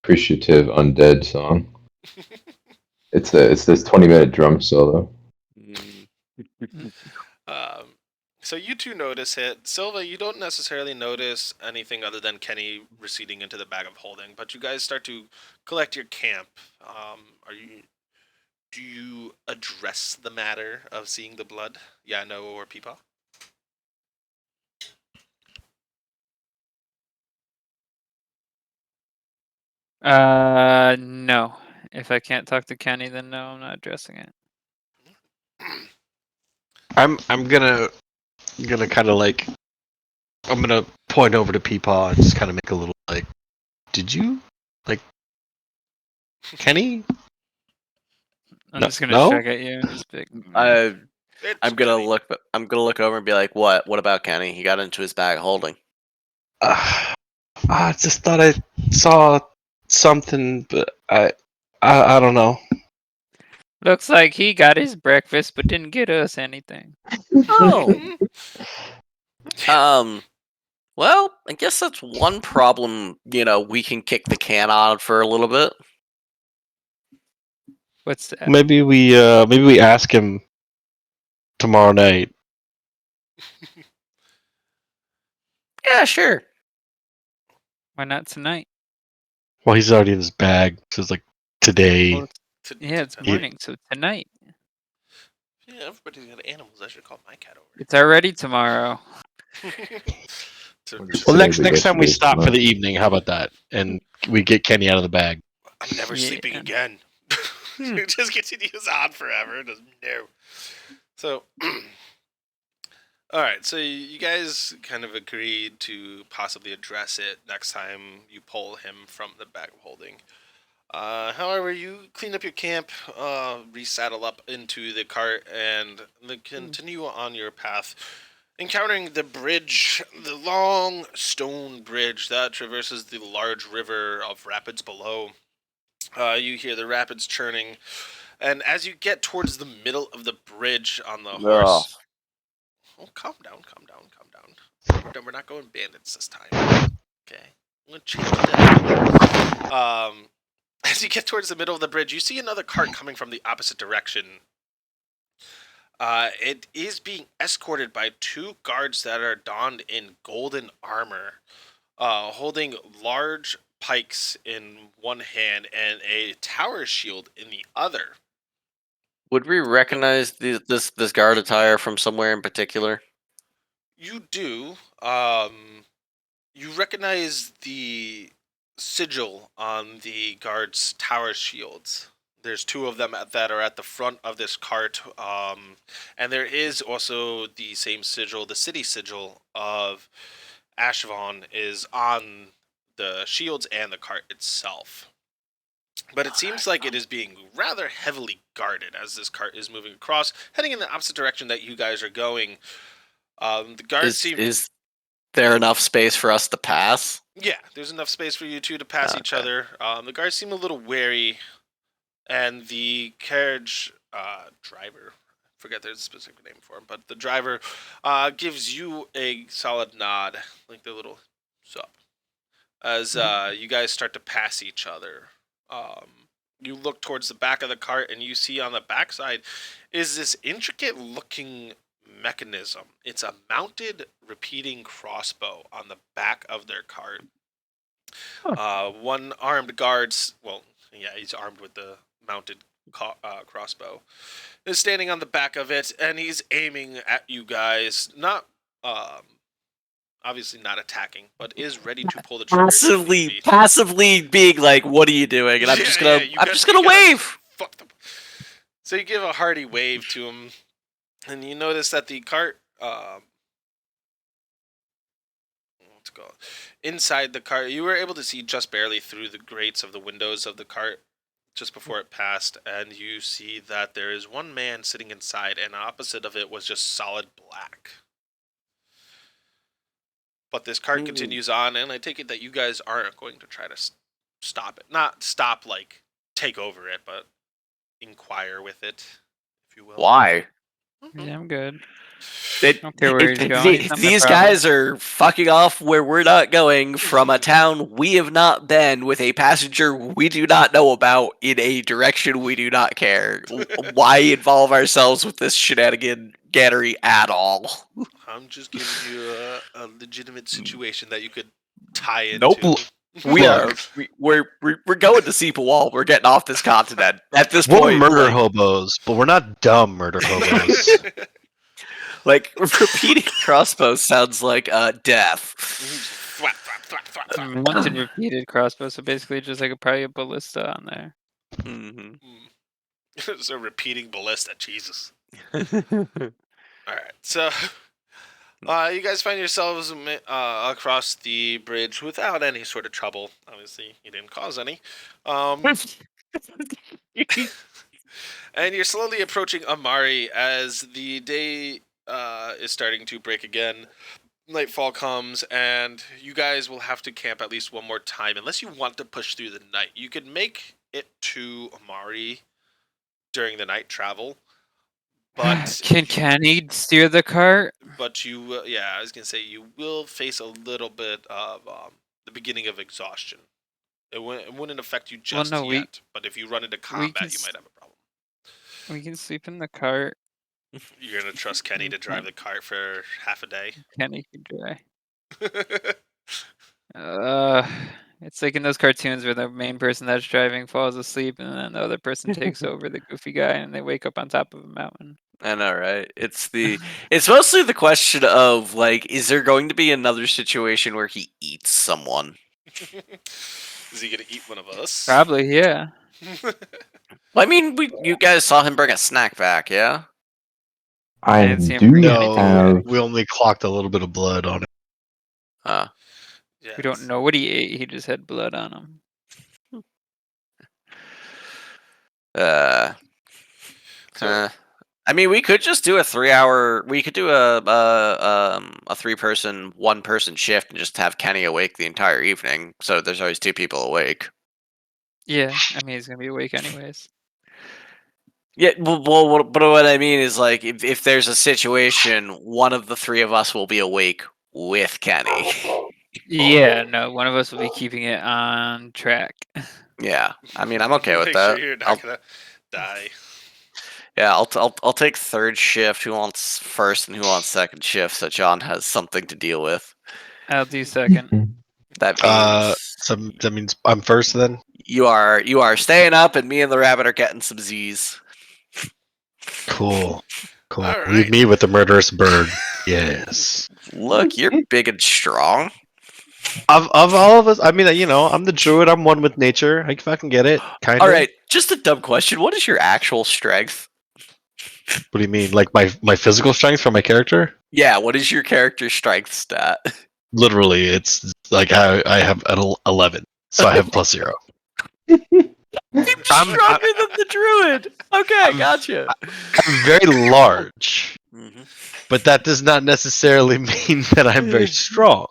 appreciative undead song. It's this 20-minute drum solo. Um, so you two notice it. Silva, you don't necessarily notice anything other than Kenny receding into the bag of holding, but you guys start to collect your camp. Do you address the matter of seeing the blood? Yano or Peepaw? No. If I can't talk to Kenny, then no, I'm not addressing it. I'm gonna kind of like I'm gonna point over to Peepaw and just kind of make a little like, did you like Kenny? I'm No, just gonna no? shrug at you and just be like, It's Kenny. I'm gonna look over and be like, "What? What about Kenny? He got into his bag of holding." I just thought I saw something, but I don't know. looks like he got his breakfast but didn't get us anything. Oh. Well, I guess that's one problem. We can kick the can on for a little bit. What's that? Maybe we ask him tomorrow night. Yeah, sure. Why not tonight? Well, he's already in his bag, so it's like today. Well, yeah, it's morning, so tonight. Yeah, everybody's got animals. I should call my cat over. It's already tomorrow. Well, next Today, time we today's stop for tomorrow. the evening, how about that? And we get Kenny out of the bag. I'm never sleeping Yeah. again. It just continues on forever. No. So All right, so you guys kind of agreed to possibly address it next time you pull him from the bag of holding. However, you clean up your camp, resaddle up into the cart, and continue on your path, encountering the bridge, the long stone bridge that traverses the large river of rapids below. You hear the rapids churning, and as you get towards the middle of the bridge on the horse... Oh, calm down, calm down, calm down. We're not going bandits this time. Okay. I'm going to change that. As you get towards the middle of the bridge, you see another cart coming from the opposite direction. It is being escorted by two guards that are donned in golden armor, holding large pikes in one hand and a tower shield in the other. Would we recognize this guard attire from somewhere in particular? You do. You recognize the sigil on the guard's tower shields. There's two of them that are at the front of this cart, and there is also the same sigil, the city sigil of Ashvon is on the shields and the cart itself. But it seems like it is being rather heavily guarded as this cart is moving across, heading in the opposite direction that you guys are going. The guards seem... Is there enough space for us to pass? Yeah, there's enough space for you two to pass each Okay. other. The guards seem a little wary, and the carriage driver, forget there's a specific name for him, but the driver gives you a solid nod, like the little sup, as you guys start to pass each other. You look towards the back of the cart, and you see on the backside is this intricate-looking mechanism. It's a mounted repeating crossbow on the back of their cart. One armed guards, well, yeah, he's armed with the mounted crossbow, is standing on the back of it, and he's aiming at you guys. Not, obviously not attacking, but is ready to pull the trigger. Passively being like, "What are you doing?" And I'm just gonna wave. Fuck them. So you give a hearty wave to him, and you notice that the cart, what's it called? Inside the cart, you were able to see just barely through the grates of the windows of the cart just before it passed, and you see that there is one man sitting inside, and opposite of it was just solid black. But this cart continues on, and I take it that you guys aren't going to try to stop it. Not stop, like, take over it, but inquire with it, if you will. Why? Yeah, I'm good. It, Don't care where he's going. He's not my these problem. guys are fucking off where we're not going from a town we have not been with a passenger we do not know about in a direction we do not care. Why involve ourselves with this shenaniganery at all? I'm just giving you a legitimate situation that you could tie into. Nope. We're going to Seepawal. We're getting off this continent at this We're point. murder hobos, but we're not dumb murder hobos. Like, repeating crossbows sounds like death. Thwap, thwap, thwap, thwap, thwap. Mounted repeated crossbow, so basically just like probably a ballista on there. Mm-hmm. It's a repeating ballista, Jesus. Alright, so you guys find yourselves across the bridge without any sort of trouble. Obviously, you didn't cause any. And you're slowly approaching Amari as the day is starting to break again. Nightfall comes, and you guys will have to camp at least one more time, unless you want to push through the night. You could make it to Amari during the night travel, but Can Kenny steer the cart? But you will, yeah, I was gonna say you will face a little bit of the beginning of exhaustion. It wouldn't affect you just yet, but if you run into combat, you might have a problem. We can sleep in the cart. You're gonna trust Kenny to drive the cart for half a day? Kenny can drive. It's like in those cartoons where the main person that's driving falls asleep and then the other person takes over the goofy guy and they wake up on top of a mountain. I know, right? It's mostly the question of, like, is there going to be another situation where he eats someone? Is he gonna eat one of us? Probably, yeah. Well, I mean, you guys saw him bring a snack back, yeah? I didn't see him do bring anything have. back. we only clocked a little bit of blood on it. Yes. We don't know what he ate. He just had blood on him. So I mean, we could just do a 3-hour. We could do a 3-person, 1-person shift and just have Kenny awake the entire evening. So there's always 2 people awake. Yeah, I mean he's gonna be awake anyways. Yeah, but what I mean is like if there's a situation, one of the 3 of us will be awake with Kenny. Yeah, no, one of us will be keeping it on track. Yeah, I mean I'm okay with make that. sure you're not I'll, gonna die. yeah, I'll take 3rd shift. Who wants 1st and who wants 2nd shift? So John has something to deal with. I'll do second. That means So that means I'm first then. you are staying up, and me and the rabbit are getting some Z's. Cool. Cool. All Leave right. me with the murderous bird. Yes. Look, you're big and strong. Of all of us, I mean, I'm the druid. I'm one with nature. I fucking get it. Kind of. All right, just a dumb question. What is your actual strength? What do you mean? Like my physical strength for my character? Yeah, what is your character strength stat? Literally, it's like I have an 11, so I have +0. I'm- Stronger than the druid. Okay, gotcha. I'm very large, Mhm. but that does not necessarily mean that I'm very strong.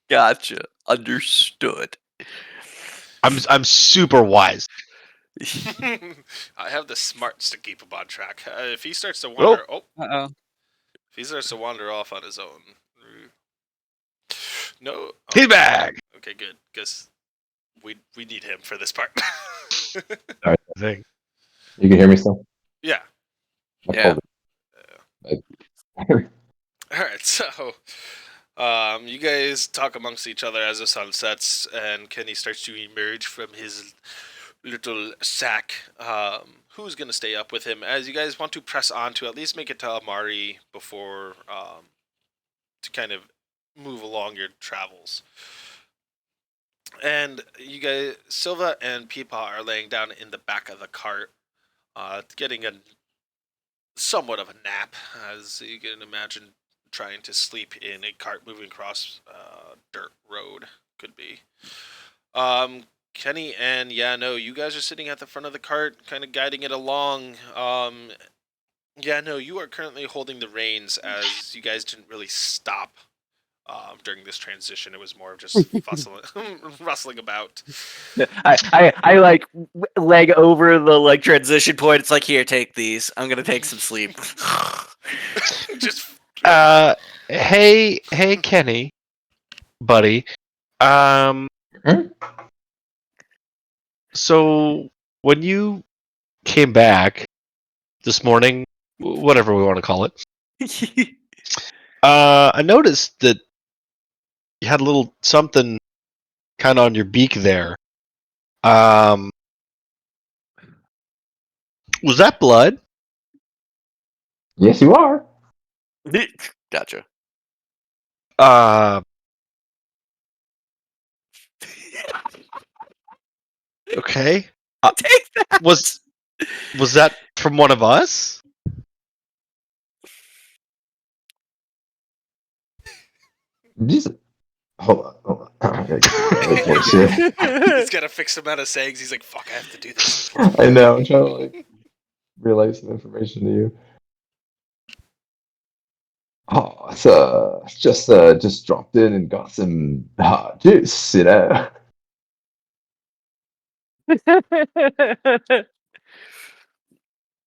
Gotcha. Understood. I'm super wise. I have the smarts to keep him on track. If he starts to Well- wander, Uh-oh. if he starts to wander off on his own, no. Oh, Teabag. okay, good, because we need him for this part. I think. You can hear me still? Yeah. I Yeah. pulled it. All right. So, you guys talk amongst each other as the sun sets, and Kenny starts to emerge from his little sack. Who's gonna stay up with him? As you guys want to press on to at least make it to Amari before to kind of move along your travels. And you guys, Silva and Peepaw are laying down in the back of the cart, getting a somewhat of a nap, as you can imagine trying to sleep in a cart moving across dirt road could be. Kenny and you guys are sitting at the front of the cart, kind of guiding it along. You are currently holding the reins, as you guys didn't really stop during this transition. It was more of just rustling about. I like leg over the like transition point. It's like, here, take these. I'm gonna take some sleep. Just Hey, Kenny, buddy. Hmm? So when you came back this morning, whatever we want to call it, I noticed that you had a little something kind of on your beak there. Was that blood? Yes, you are. Gotcha. Okay. Take that. Was that from one of us? Just hold on. I gotta get more shit. he's got a fixed amount of sayings. He's like, "Fuck, I have to do this." I know. I'm trying to like relay some information to you. Oh, it's just dropped in and got some juice, you know.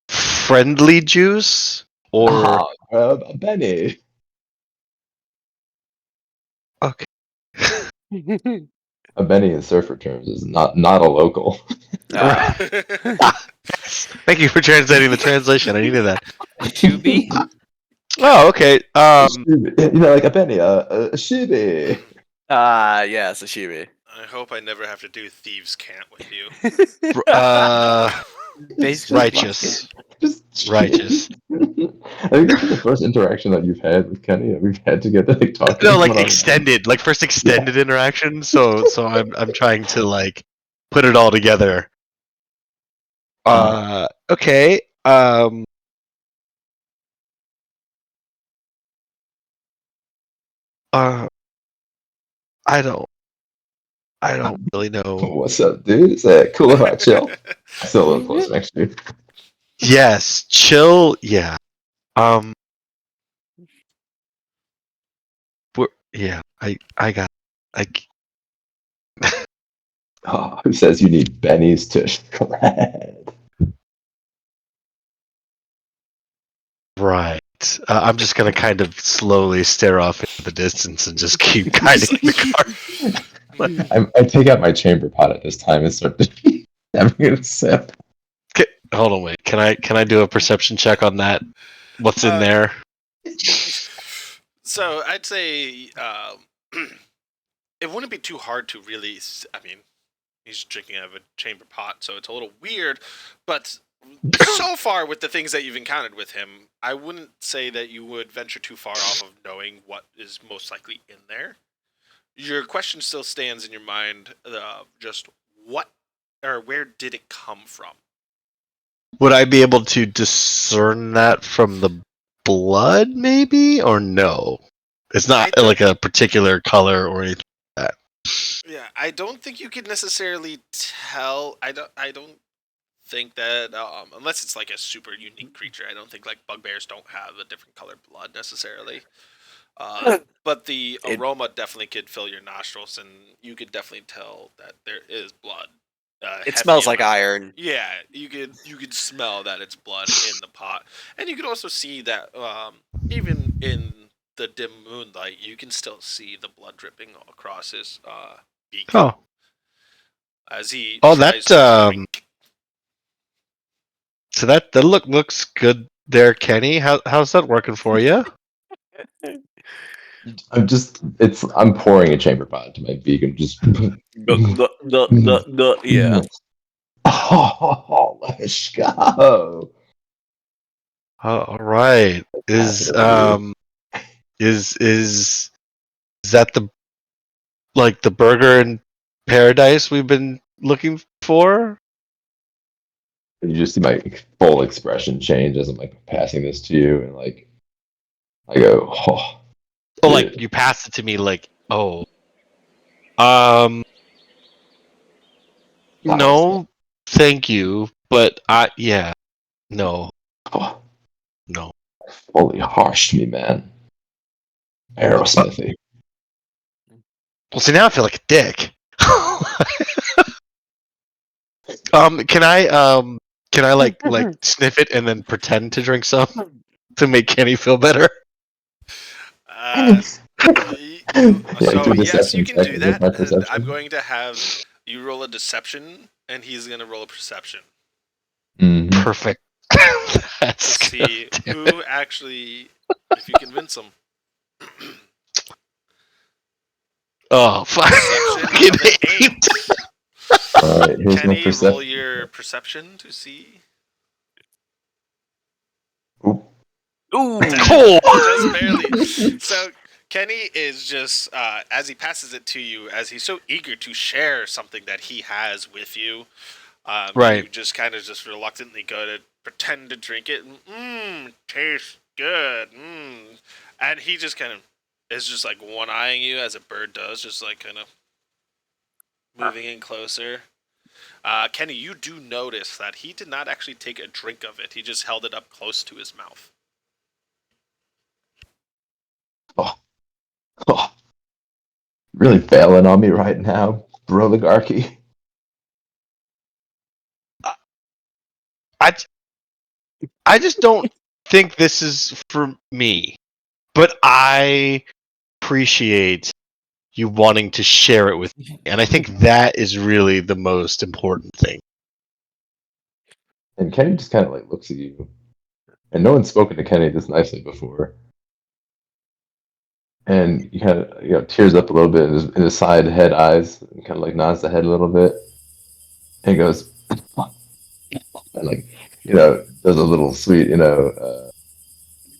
Friendly juice or Benny. okay. A Benny in surfer terms is not a local. Thank you for translating the translation. I needed that. Tubi? Oh, okay. Like a Benny, a shitty. Yeah, sashimi. I hope I never have to do thieves' cant with you. Basically Righteous. Just Righteous. I think this is the first interaction that you've had with Kenny that we've had together, like talking. No, like one-on-one. extended, like first extended interaction. So I'm trying to like put it all together. Okay. I don't really know. What's up, dude? Is that cool if I chill? Still a little closer next to you. Yes, chill. Yeah. I got. I Oh, who says you need bennies to shred? right. I'm just gonna kind of slowly stare off into the distance and just keep guiding the car. I take out my chamber pot at this time and start having a sip. Hold on, wait. Can I do a perception check on that? What's in there? So I'd say it wouldn't be too hard to really. I mean, he's drinking out of a chamber pot, so it's a little weird. But so far with the things that you've encountered with him, I wouldn't say that you would venture too far off of knowing what is most likely in there. Your question still stands in your mind. Just what or where did it come from? Would I be able to discern that from the blood, maybe, or no? It's not like a particular color or anything like that. Yeah, I don't think you could necessarily tell. I don't think that unless it's like a super unique creature. I don't think like bugbears don't have a different colored blood necessarily. But the aroma definitely could fill your nostrils, and you could definitely tell that there is blood. It smells like iron. Yeah, you could smell that it's blood in the pot, and you could also see that even in the dim moonlight, you can still see the blood dripping across his beak. Oh, as he that so that looks good there, Kenny. How's that working for you? I'm pouring a chamber pot into my beak. I'm just Yeah. Oh, let's go. All right. Is that the burger in paradise we've been looking for? You just see my full expression change as I'm like passing this to you, and like I go, oh, like you pass it to me, like, oh, no, thank you, but no, no. Fully harshed me, man. Aerosmithy. Well, see, now I feel like a dick. Can I like sniff it and then pretend to drink some to make Kenny feel better? So yes, you can do that. I'm going to have you roll a deception, and he's going to roll a perception. Mm-hmm. Perfect. That's to see who actually, if you convince him. Oh, fuck. Perception All right, here's Kenny, my perception. roll your perception to see. Ooh. Just barely. So Kenny is just as he passes it to you, as he's so eager to share something that he has with you. Right. You just kind of just reluctantly go to pretend to drink it. Tastes good. And he just kind of is just like one-eyeing you as a bird does, just like kind of moving in closer. Kenny, you do notice that he did not actually take a drink of it. He just held it up close to his mouth. Oh. Really bailing on me right now, Broligarchy. I just don't think this is for me, but I appreciate you wanting to share it with me, and I think that is really the most important thing. And Kenny just kind of like looks at you, and no one's spoken to Kenny this nicely before. And he kind of tears up a little bit in his side head eyes, and kind of like nods the head a little bit, and goes, and like does a little sweet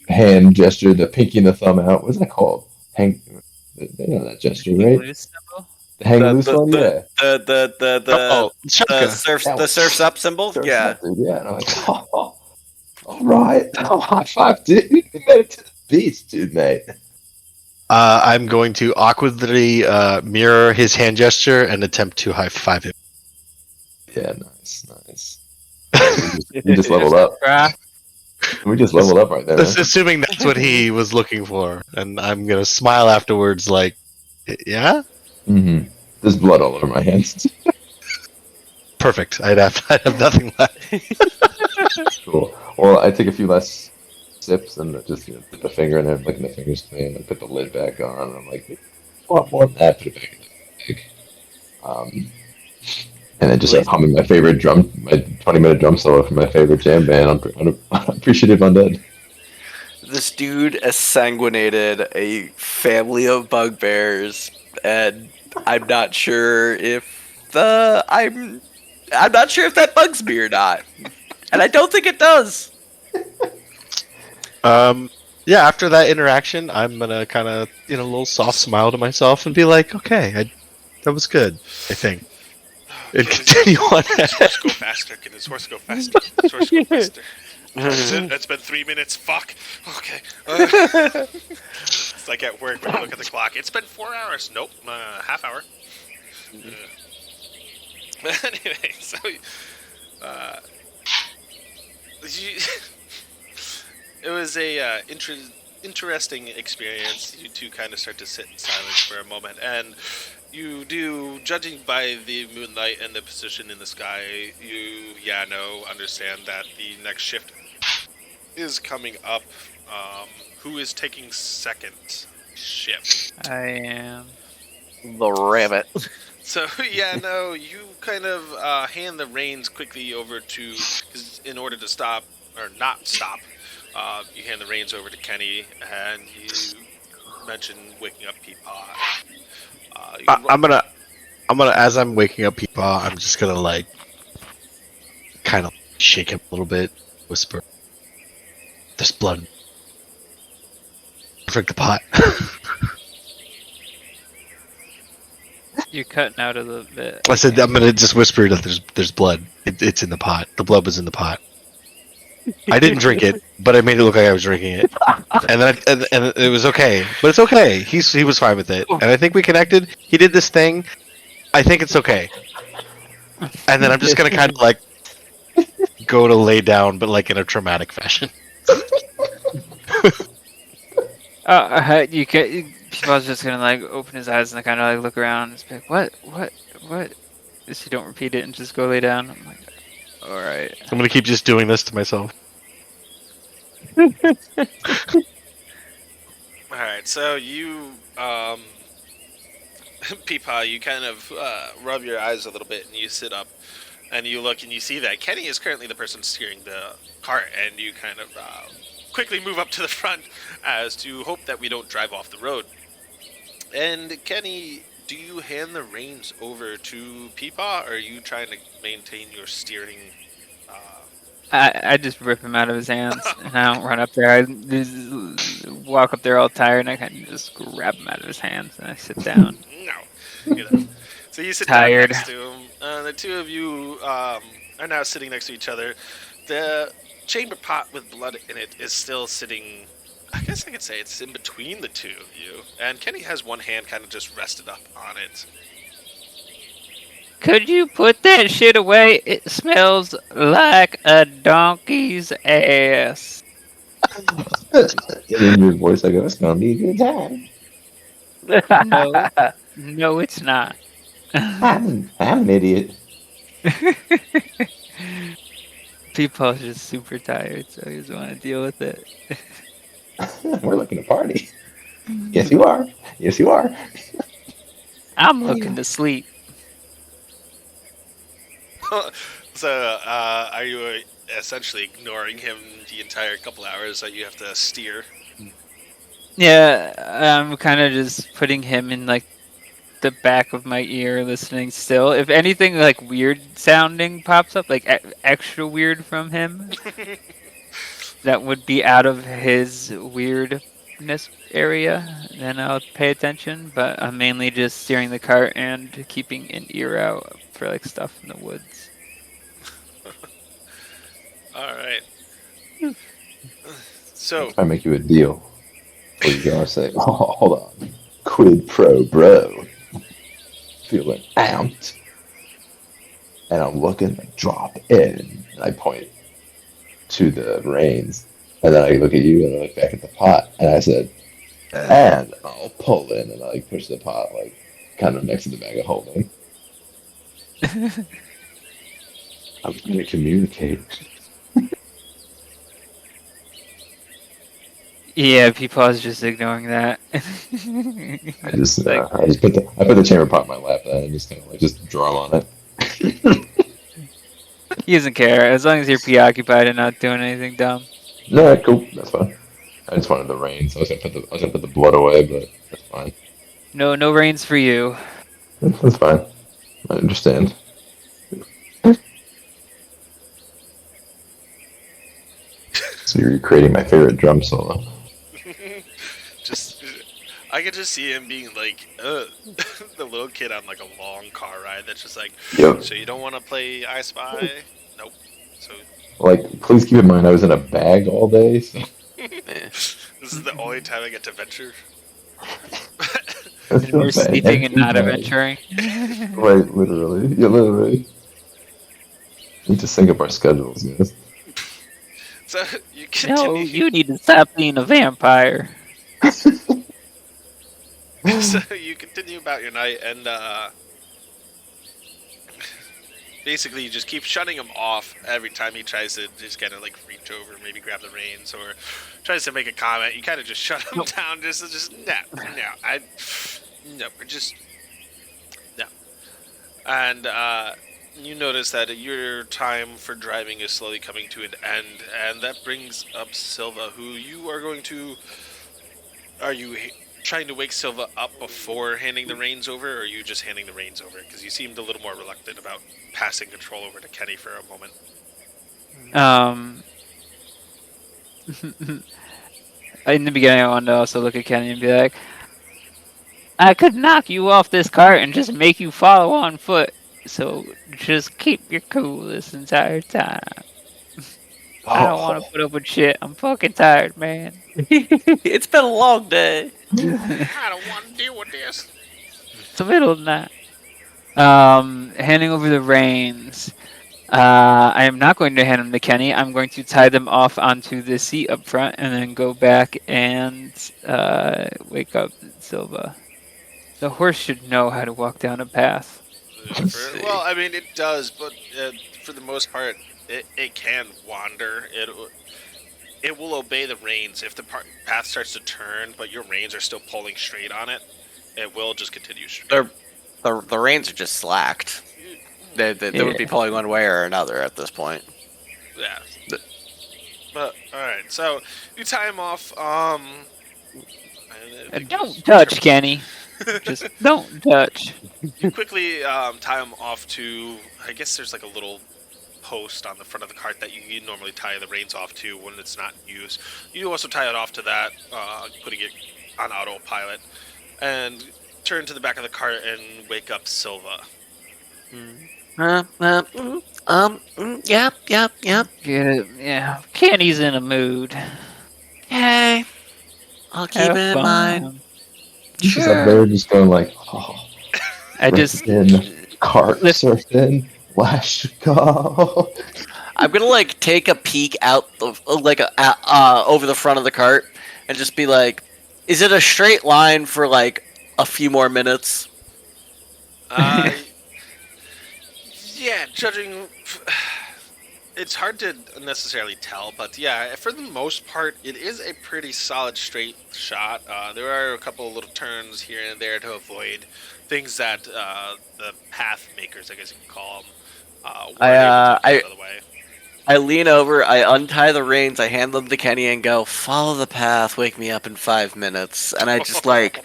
hand gesture, the pinky and the thumb out. What's that called? They know that gesture, right? The hang loose one, yeah. The surf's up symbol, yeah. Up, dude. Yeah, and I'm like, all right, high five, dude. We made it to the beach, dude, mate. I'm going to awkwardly mirror his hand gesture and attempt to high five him. Yeah, nice. We just leveled up. We just leveled up right there, man. Assuming that's what he was looking for, and I'm gonna smile afterwards, like, yeah, Mm-hmm. There's blood all over my hands. perfect. I'd have nothing left. Cool. Well, I take a few less sips and just put the finger in there, licking the fingers clean, and put the lid back on. And I'm like, want more than that? Put it back in the bag. And then just start humming my favorite my 20-minute drum solo from my favorite jam band, Appreciative Undead. This dude sanguinated a family of bugbears, and I'm not sure if I'm not sure if that bugs me or not, and I don't think it does. Yeah. After that interaction, I'm gonna kind of a little soft smile to myself and be like, okay, that was good. I think. And continue on. Can his horse go faster? Can his horse go faster? Can his horse go faster? That's it. That's been 3 minutes. Fuck. Okay. It's like at work when you look at the clock. It's been 4 hours. Nope. Half hour. Anyway, so it was a interesting experience. You two kind of start to sit in silence for a moment, and you do, judging by the moonlight and the position in the sky, you understand that the next shift is coming up. Who is taking second shift? I am. The rabbit. So, you kind of hand the reins quickly over to, because in order to stop, or not stop, you hand the reins over to Kenny, and you mention waking up Peapod. I'm gonna, as I'm waking up Peepaw, I'm just gonna like, kind of shake him a little bit, whisper, "There's blood. Drink the pot." You're cutting out a little bit. I said I'm gonna just whisper that there's blood. It's in the pot. The blood was in the pot. I didn't drink it, but I made it look like I was drinking it, and then and it was okay. But it's okay. He was fine with it, and I think we connected. He did this thing. I think it's okay. And then I'm just gonna kind of like go to lay down, but like in a traumatic fashion. You can. People's just gonna like open his eyes and kind of like look around and just be like, what? If you don't repeat it and just go lay down, I'm like, all right. I'm gonna keep just doing this to myself. Alright, so you, Peepaw, you kind of rub your eyes a little bit and you sit up and you look and you see that Kenny is currently the person steering the cart, and you kind of quickly move up to the front as to hope that we don't drive off the road. And Kenny, do you hand the reins over to Peepaw, or are you trying to maintain your steering? I just rip him out of his hands and I don't run up there. I just walk up there all tired and I kind of just grab him out of his hands and I sit down. No. So you sit Tired. down next to him. The two of you are now sitting next to each other. The chamber pot with blood in it is still sitting, I guess I could say it's in between the two of you. And Kenny has one hand kind of just rested up on it. Could you put that shit away? It smells like a donkey's ass. In your voice, I go, it's gonna be a good time. No, it's not. I'm an idiot. People's just super tired, so he doesn't want to deal with it. We're looking to party. Yes, you are. Yes, you are. I'm looking to sleep. So, are you essentially ignoring him the entire couple hours that you have to steer? Yeah, I'm kind of just putting him in like the back of my ear, listening still. If anything like weird sounding pops up, like extra weird from him, that would be out of his weirdness area, then I'll pay attention. But I'm mainly just steering the cart and keeping an ear out for like stuff in the woods. All right. So I make you a deal. Or you can always say, oh, hold on. Quid pro bro. Feeling amped. And I'm looking to drop in. And I point to the reins. And then I look at you and I look back at the pot. And I said, and I'll pull in. And I like push the pot like kind of next to the bag of holding. I'm going to communicate. Yeah, Peepaw's just ignoring that. I just put the chamber pot in my lap then and just kind of like just drum on it. He doesn't care as long as you're preoccupied and not doing anything dumb. No, cool, that's fine. I just wanted the rain, so I was gonna put the blood away, but that's fine. No reins for you. That's fine. I understand. So you're recreating my favorite drum solo. I could just see him being like, the little kid on like a long car ride that's just like, Yep. so you don't want to play I Spy? Nope. So Like, please keep in mind I was in a bag all day, so this is the only time I get to venture. that's We're not bad. sleeping and not Bad. adventuring. Right, literally. Yeah, literally. Need to sync up our schedules, guys. So you continue. No, you need to stop being a vampire. So you continue about your night, and basically you just keep shutting him off every time he tries to just kind of like reach over, maybe grab the reins, or tries to make a comment. You kind of just shut him down, no, no. And you notice that your time for driving is slowly coming to an end, and that brings up Silva, who you are going to. Are you trying to wake Silva up before handing the reins over, or are you just handing the reins over? Because you seemed a little more reluctant about passing control over to Kenny for a moment. In the beginning, I wanted to also look at Kenny and be like, I could knock you off this cart and just make you follow on foot. So just keep your cool this entire time. I don't want to put up with shit. I'm fucking tired, man. It's been a long day. I don't want to deal with this. It's the middle of the night. Handing over the reins. I am not going to hand them to Kenny. I'm going to tie them off onto the seat up front and then go back and wake up Silva. The horse should know how to walk down a path. Well, I mean, it does, but for the most part, it can wander. It will obey the reins. If the path starts to turn, but your reins are still pulling straight on it, it will just continue straight. The reins are just slacked. They would be pulling one way or another at this point. Yeah. But all right, so you tie him off. Don't touch, Kenny. Just don't touch. You quickly tie him off to. I guess there's like a little post on the front of the cart that you normally tie the reins off to when it's not in use. You also tie it off to that, putting it on autopilot, and turn to the back of the cart and wake up Silva. Yep. Good. Yeah, Kenny's in a mood. Hey, I'll keep Have it in fun. mind. She's up there just going like, oh, I just in, cart surfing, let's go. I'm gonna like take a peek out of over the front of the cart and just be like, is it a straight line for like a few more minutes? Yeah, judging, it's hard to necessarily tell, but yeah, for the most part, it is a pretty solid straight shot. There are a couple of little turns here and there to avoid things that the path makers, I guess you can call them, weren't able to get out of the way. I lean over, I untie the reins, I hand them to Kenny and go, follow the path, wake me up in 5 minutes. And I just like,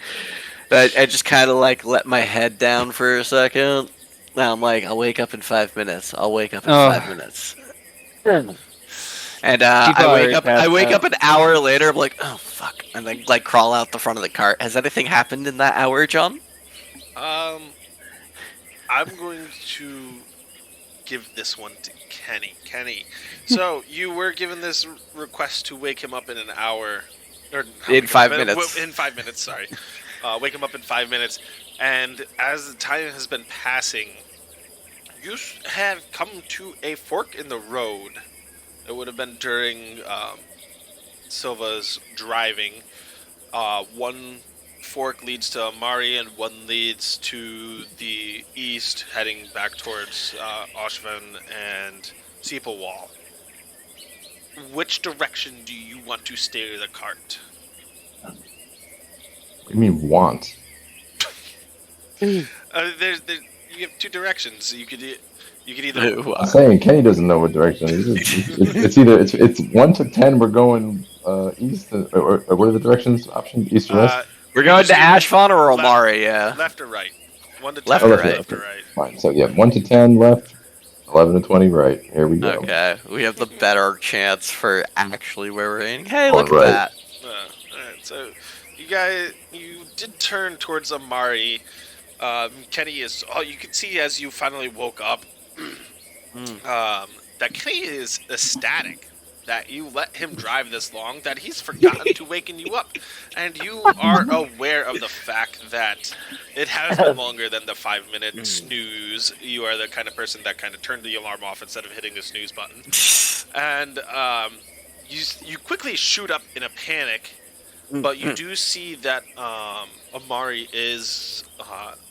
I just kind of like let my head down for a second. Now I'm like, I'll wake up in 5 minutes. I'll wake up in 5 minutes. And I wake up an hour later, I'm like, oh fuck. And then like crawl out the front of the cart. Has anything happened in that hour, John? I'm going to give this one to Kenny. Kenny, so you were given this request to wake him up in an hour. Or In 5 minutes. In 5 minutes, sorry. Wake him up in 5 minutes. And as the time has been passing, you have come to a fork in the road. It would have been during Silva's driving. One fork leads to Amari, and one leads to the east, heading back towards Oshvan and Seepawall. Which direction do you want to steer the cart? What do you mean want? You have two directions. You could either. I'm saying Kenny doesn't know what direction. It's either it's 1 to 10. We're going east, or what are the directions? Options east or west? We're going to usually Ashfon or left- Omari, yeah. Left or right? 1 to 10. Left or right? Left or right? Fine. So yeah, 1 to 10 left, 11 to 20 right. Here we go. Okay, we have the better chance for actually where we're aiming. Hey, All look right. at that. Alright, so you did turn towards Amari. Kenny is. Oh, you can see as you finally woke up, that Kenny is ecstatic that you let him drive this long, that he's forgotten to waken you up, and you are aware of the fact that it has been longer than the 5-minute snooze. You are the kind of person that kind of turned the alarm off instead of hitting the snooze button, and you quickly shoot up in a panic. But you do see that Amari is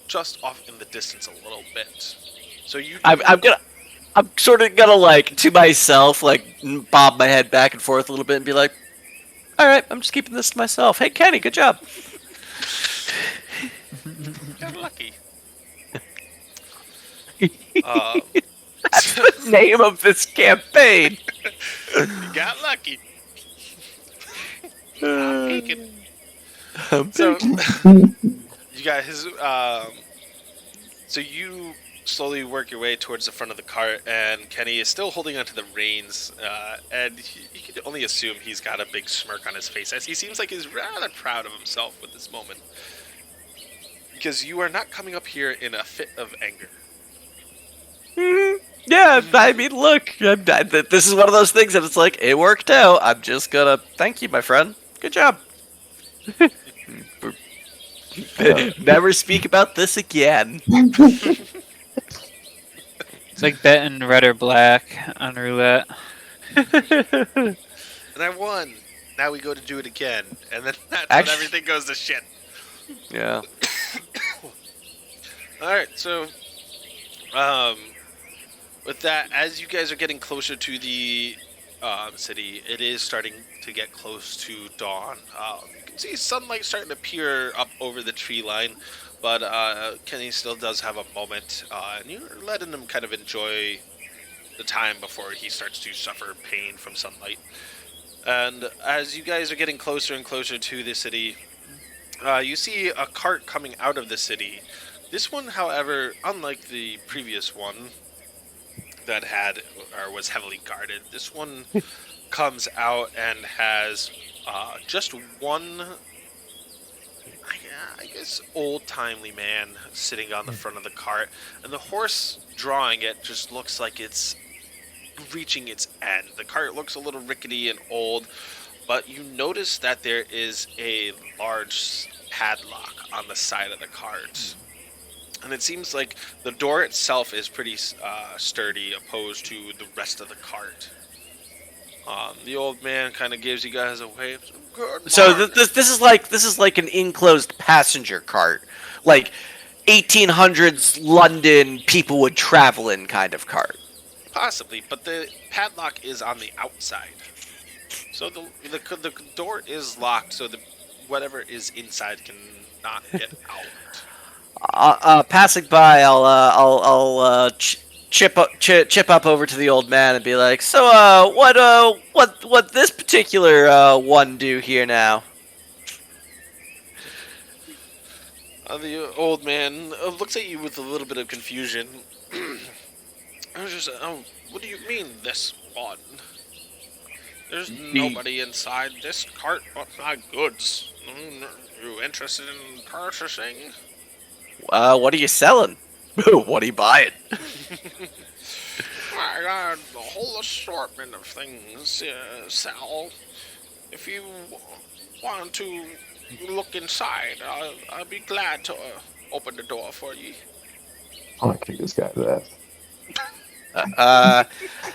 just off in the distance a little bit. So you. I'm sort of gonna like to myself, like bob my head back and forth a little bit and be like, "All right, I'm just keeping this to myself." Hey, Kenny, good job. Got lucky. That's the name of this campaign. You got lucky. I'm peeking. So you guys, so you slowly work your way towards the front of the cart, and Kenny is still holding onto the reins, and you can only assume he's got a big smirk on his face, as he seems like he's rather proud of himself with this moment, because you are not coming up here in a fit of anger. Yeah, I mean, look, this is one of those things that it's like, it worked out. I'm just gonna thank you, my friend. Good job. Never speak about this again. It's like betting red or black on roulette. And I won. Now we go to do it again, and then that's when everything goes to shit. Yeah. Alright, so with that, as you guys are getting closer to the city, it is starting to get close to dawn. You can see sunlight starting to peer up over the tree line, but Kenny still does have a moment, and you're letting him kind of enjoy the time before he starts to suffer pain from sunlight. And as you guys are getting closer and closer to the city, you see a cart coming out of the city. This one, however, unlike the previous one that had or was heavily guarded, this one comes out and has just one, I guess, old-timely man sitting on the front of the cart, and the horse drawing it just looks like it's reaching its end. The cart looks a little rickety and old, but you notice that there is a large padlock on the side of the cart. And it seems like the door itself is pretty sturdy opposed to the rest of the cart. The old man kind of gives you guys a wave. So this is like an enclosed passenger cart, like 1800s London people would travel in kind of cart. Possibly, but the padlock is on the outside, so the door is locked, so whatever is inside cannot get out. Passing by, I'll chip up over to the old man and be like, so what this particular one do here now? The old man looks at you with a little bit of confusion. I was just, what do you mean this one? There's nobody inside this cart but my goods. You interested in purchasing? What are you selling? What are you buying? I got a whole assortment of things to sell. If you want to look inside, I'll be glad to open the door for you. I want to kick this guy's ass.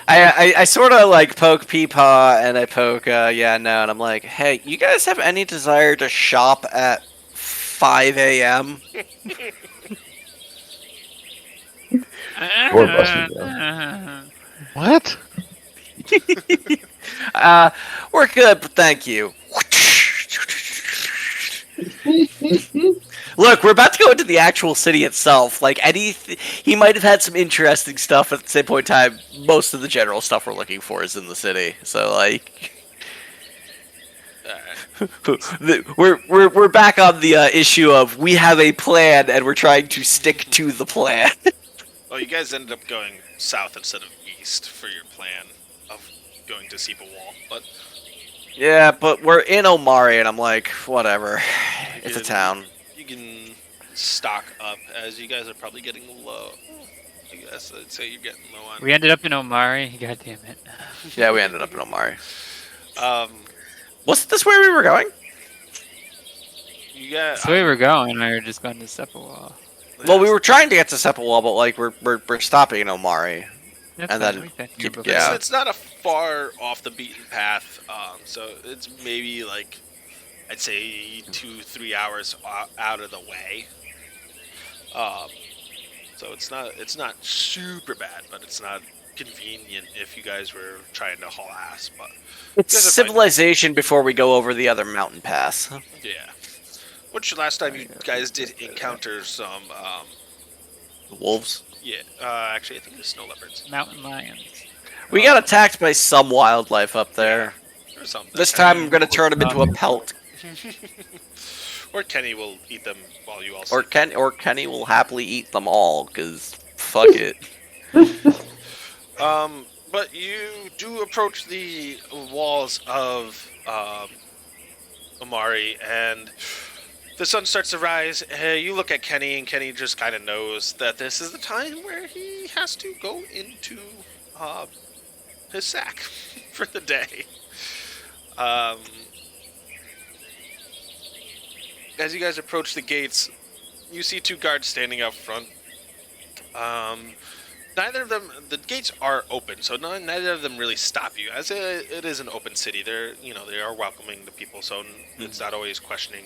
I sort of like poke Peepaw and I poke yeah no and I'm like, hey, you guys have any desire to shop at 5 a.m.? Or busted, bro. What? We're good, but thank you. Look, we're about to go into the actual city itself. Like he might have had some interesting stuff at the same point in time. Most of the general stuff we're looking for is in the city. So like, we're back on the issue of we have a plan and we're trying to stick to the plan. Well, you guys ended up going south instead of east for your plan of going to Seepa Wall, but Yeah, but we're in Omari, and I'm like, whatever. It's a can- town. you can stock up as you guys are probably getting low. I guess I'd say you're getting low on. We ended up in Omari. God damn it. Yeah, we ended up in Omari. Um, Wasn't this where we were going? you got. That's the way we're going. We were just going to Sepulwell. Well, we were trying to get to Sepulwell, but like we're stopping in Omari. That's And fine. then We've been here keep- before. yeah. It's not a far off the beaten path. So it's maybe like I'd say 2-3 hours out of the way. So it's not super bad, but it's not convenient if you guys were trying to haul ass. But It's guys are fine. civilization before we go over the other mountain pass. yeah. Which last time you guys did encounter some Wolves. yeah, actually I think it was snow leopards Mountain lions. We got attacked by some wildlife up there. or something. This time I'm gonna turn them into a pelt, Or Kenny will eat them while you all sleep. or Kenny will happily eat them all, cause fuck it. But you do approach the walls of Omari, and the sun starts to rise. You look at Kenny, and Kenny just kind of knows that this is the time where he has to go into his sack for the day. As you guys approach the gates, you see two guards standing out front. Neither of them, the gates are open, so neither of them really stop you. As it is an open city, they are welcoming the people, so it's not always questioning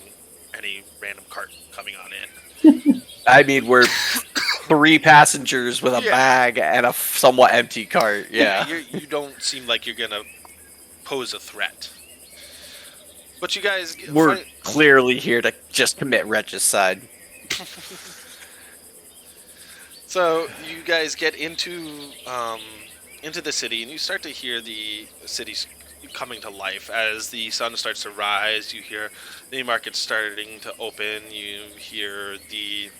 any random cart coming on in. I mean, we're 3 passengers with a Yeah. bag and a somewhat empty cart. Yeah. You don't seem like you're gonna pose a threat. But you guys, We're clearly here to just commit regicide. So you guys get into the city, and you start to hear the city coming to life as the sun starts to rise. You hear the market starting to open. You hear the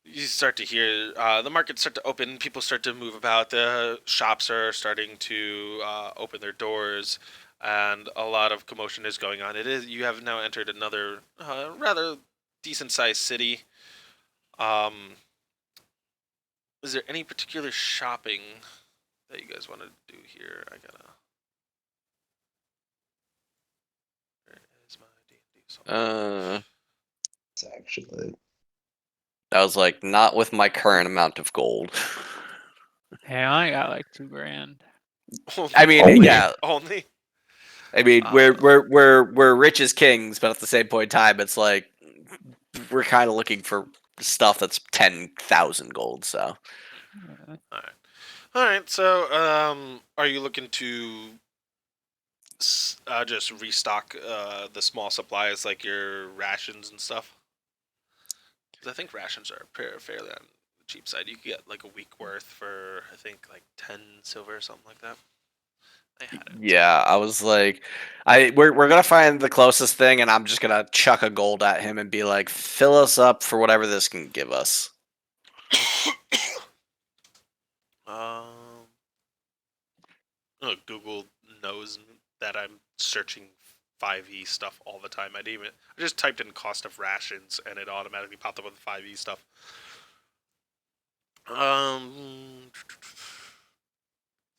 you start to hear the market start to open. People start to move about. The shops are starting to open their doors, and a lot of commotion is going on. You have now entered another rather decent-sized city. Is there any particular shopping that you guys want to do here? Where is my D&D song? It's actually. I was like, not with my current amount of gold. Hey, I only got like $2,000. I mean, Only? yeah. Only. I mean, we're rich as kings, but at the same point in time, it's like we're kind of looking for stuff that's 10,000 gold. So All right. So, are you looking to just restock the small supplies like your rations and stuff? 'Cause I think rations are fairly on the cheap side. You can get like a week worth for I think like 10 silver or something like that. I had it. yeah, I was like, we're gonna find the closest thing, and I'm just gonna chuck a gold at him and be like, fill us up for whatever this can give us. Google knows that I'm searching 5e stuff all the time. I just typed in cost of rations and it automatically popped up with 5e stuff.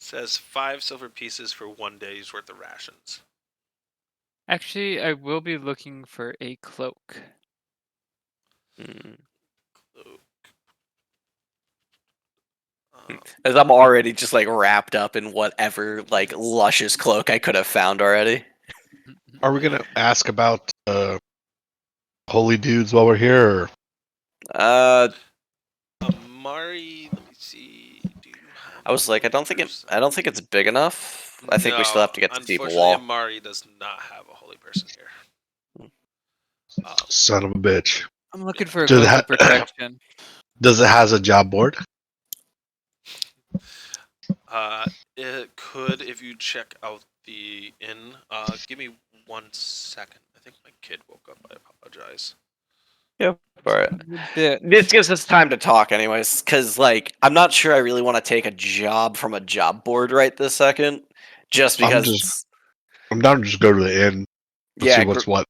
Says 5 silver pieces for 1 day's worth of rations. Actually, I will be looking for a cloak. Hmm. Cloak. As I'm already just like wrapped up in whatever like luscious cloak I could have found already. Are we gonna ask about holy dudes while we're here? Or? Amari, let me see. Do you have I was like, I don't think it's big enough. I think we still have to get to Steeple unfortunately, Wall. Amari does not have a holy person here. Son of a bitch. I'm looking for a Does it cloak of protection. Does it has a job board? It could if you check out the inn. Give me 1 second. I think my kid woke up. I apologize. Yep. All right. Bit. This gives us time to talk, anyways, because like I'm not sure I really want to take a job from a job board right this second, just because it's I'm down to just go to the inn and see yeah. what's what.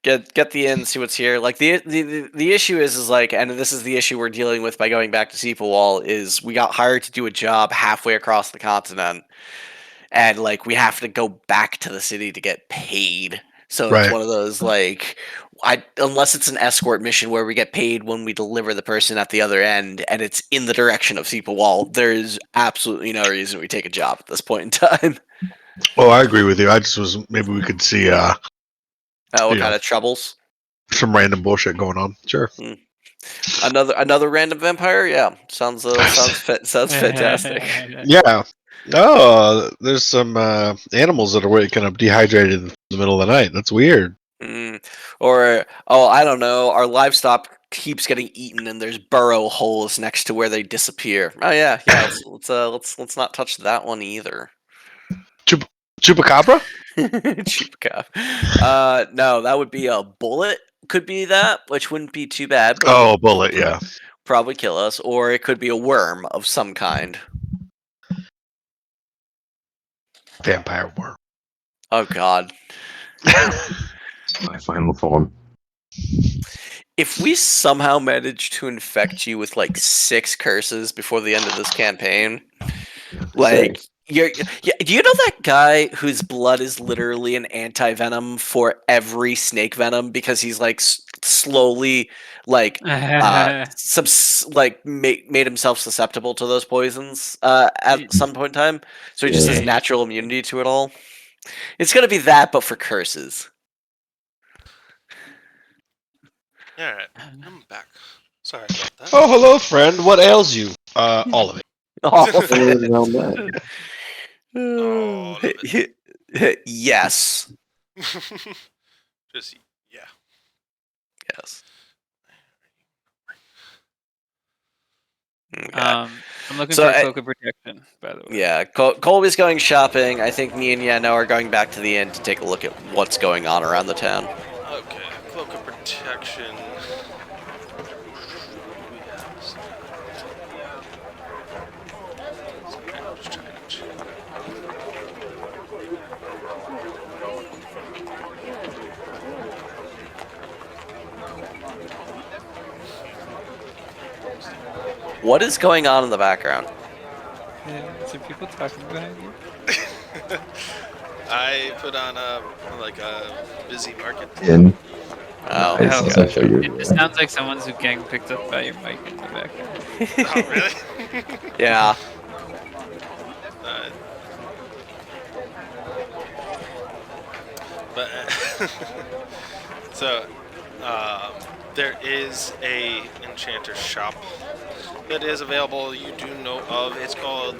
Get the inn, see what's here. Like the issue is like, and this is the issue we're dealing with by going back to Steeple Wall is we got hired to do a job halfway across the continent, and like we have to go back to the city to get paid. So it's Right. one of those like, unless it's an escort mission where we get paid when we deliver the person at the other end, and it's in the direction of Steeple Wall, there's absolutely no reason we take a job at this point in time. Oh, I agree with you. I just was maybe we could see What You kind know. of troubles? some random bullshit going on. Sure. Another random vampire? Yeah, sounds fantastic. Yeah. Oh, there's some animals that are kind of dehydrated in the middle of the night. That's weird. Or I don't know. Our livestock keeps getting eaten, and there's burrow holes next to where they disappear. Oh yeah. Let's not touch that one either. Chupacabra? Chupacabra. No, that would be a bullet. Could be that, which wouldn't be too bad, but Oh, bullet. Yeah. probably kill us. Or it could be a worm of some kind. Vampire worm. Oh god. My final form. If we somehow manage to infect you with like 6 curses before the end of this campaign, like do you know that guy whose blood is literally an anti-venom for every snake venom because he's like slowly like made himself susceptible to those poisons at some point in time, so he just has Yeah. natural immunity to it all. It's gonna be that, but for curses. Alright, I'm back. Sorry about that. Oh, hello, friend. What ails you? All of it. All of that. All of it. Yes. Just, yeah. Yes. Okay. I'm looking So for a cloak of protection, by the way. Yeah, Colby's going shopping. I think me and Yano are going back to the inn to take a look at what's going on around the town. Okay, cloak of protection. We have some- Sorry, I'm just trying to check. What is going on in the background? Is there people talking behind you? I put on a busy market. In. Oh, Nice, hell. as I figured. It just sounds like someone's getting picked up by your mic in the background. Oh, really? yeah. But so there is a enchanter shop that is available. You do know of. It's called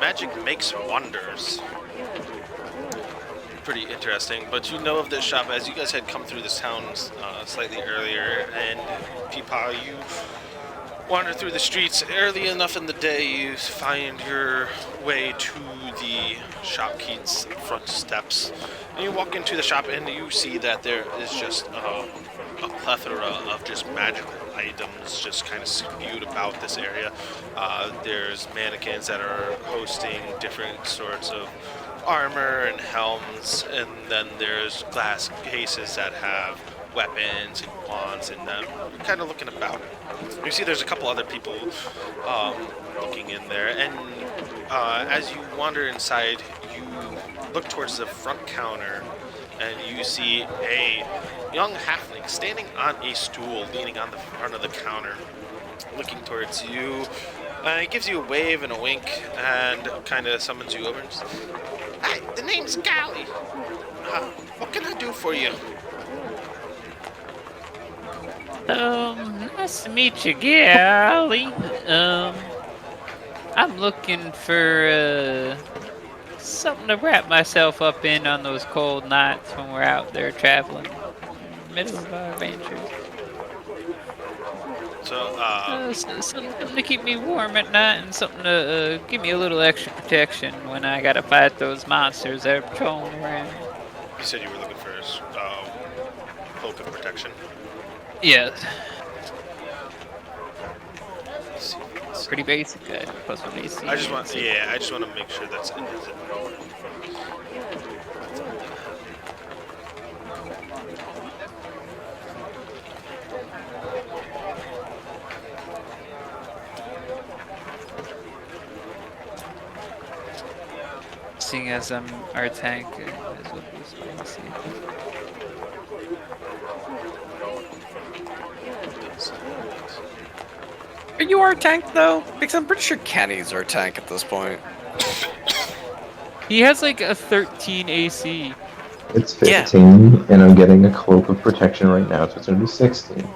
Magic Makes Wonders. Pretty interesting. But you know of this shop as you guys had come through this town slightly earlier, and Peepaw, you wander through the streets early enough in the day. You find your way to the shopkeep's front steps, and you walk into the shop, and you see that there is just a plethora of just magical items just kind of spewed about this area. There's mannequins that are hosting different sorts of armor and helms, and then there's glass cases that have weapons and wands in them. You're kind of looking about. You see there's a couple other people looking in there, and as you wander inside, you look towards the front counter, and you see a young halfling standing on a stool, leaning on the front of the counter, looking towards you. He gives you a wave and a wink, and kind of summons you over. And says, "Hi, the name's Gally. What can I do for you?" Nice to meet you, Gally. I'm looking for something to wrap myself up in on those cold nights when we're out there traveling in the middle of our adventures. So, Something to keep me warm at night and something to give me a little extra protection when I gotta fight those monsters that are patrolling around. you said you were looking for cloak of protection. Yeah, Let's see. pretty basic. Plus one AC. I just want to make sure that's in his inventory. Seeing as I'm our tank, as well boost my AC. Are you our tank though? Because I'm pretty sure Kenny's our tank at this point. He has like a 13 AC. It's 15, and I'm getting a cloak of protection right now, so it's gonna be 16.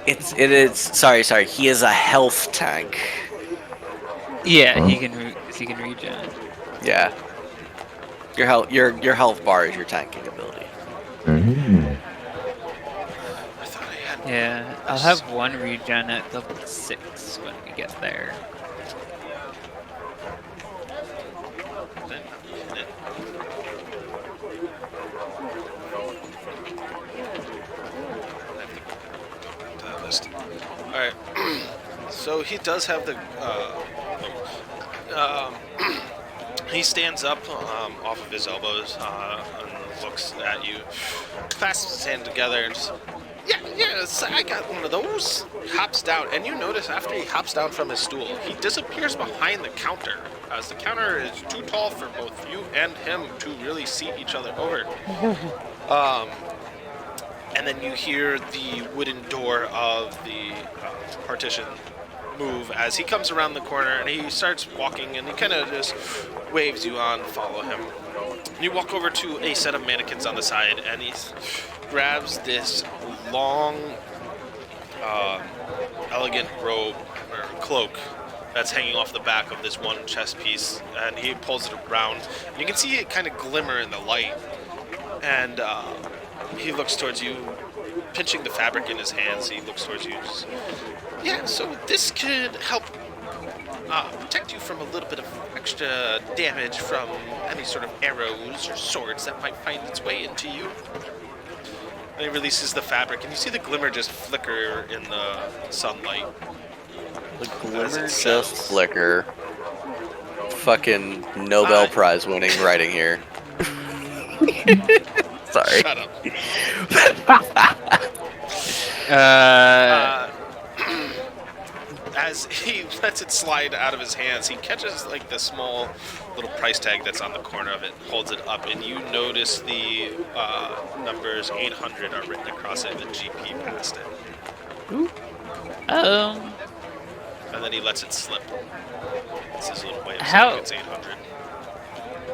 It is. Sorry. He is a health tank. Yeah, Huh? he can regen. Yeah. Your health bar is your tanking ability. Mm-hmm. I thought I had. Yeah, I'll have one regen at level 6 when we get there. Alright, so he does have the, he stands up off of his elbows and looks at you, clasps his hand together and just, yes, I got one of those. Hops down, and you notice after he hops down from his stool, he disappears behind the counter, as the counter is too tall for both you and him to really see each other over. And then you hear the wooden door of the partition move as he comes around the corner, and he starts walking, and he kind of just waves you on to follow him. And you walk over to a set of mannequins on the side, and he grabs this long, elegant robe or cloak that's hanging off the back of this one chest piece, and he pulls it around. And you can see it kind of glimmer in the light, and he looks towards you, pinching the fabric in his hands. He looks towards you. Just, yeah, so this could help protect you from a little bit of extra damage from any sort of arrows or swords that might find its way into you. And he releases the fabric, and you see the glimmer just flicker in the sunlight. The glimmer just flicker. Fucking Nobel Prize winning writing here. Sorry. Shut up. As he lets it slide out of his hands, he catches like the small little price tag that's on the corner of it, holds it up, and you notice the numbers 800 are written across it, and the GP past it. Ooh. And then he lets it slip. It's his little way of How- saying it's 800.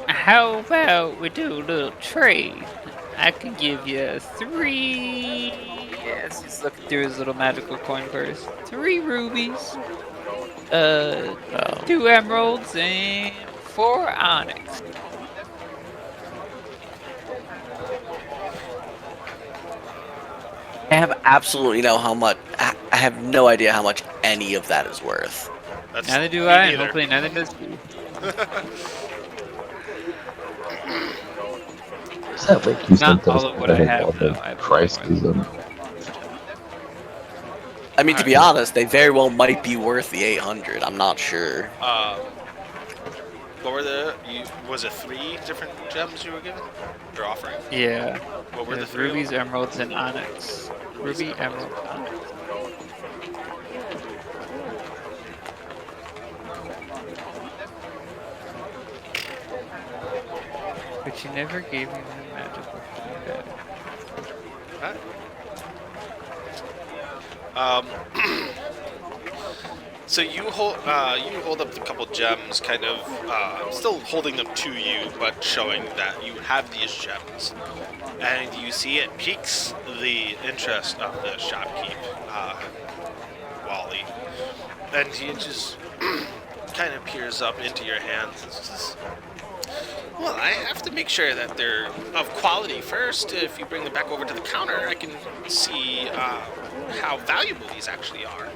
How about we do a little trade? I can give you 3. Yes, he's looking through his little magical coin purse. 3 rubies, 2 emeralds, and 4 onyx. I have absolutely no how much. I have no idea how much any of that is worth. That's Neither do me I, and neither. hopefully neither does you. Is that like you Not said all those of what I have, all though. the I have prices of I mean, to be honest, they very well might be worth the 800. I'm not sure. What were was it 3 different gems you were given? Or offering? Yeah. What were the There's 3? rubies, emeralds, and onyx. Ruby, emerald, onyx. But you never gave me my magical feedback. Huh? So you hold up the couple gems, kind of still holding them to you, but showing that you have these gems, and you see it piques the interest of the shopkeep, Wally, and he just kind of peers up into your hands and says, "Well, I have to make sure that they're of quality first. If you bring them back over to the counter, I can see how valuable these actually are."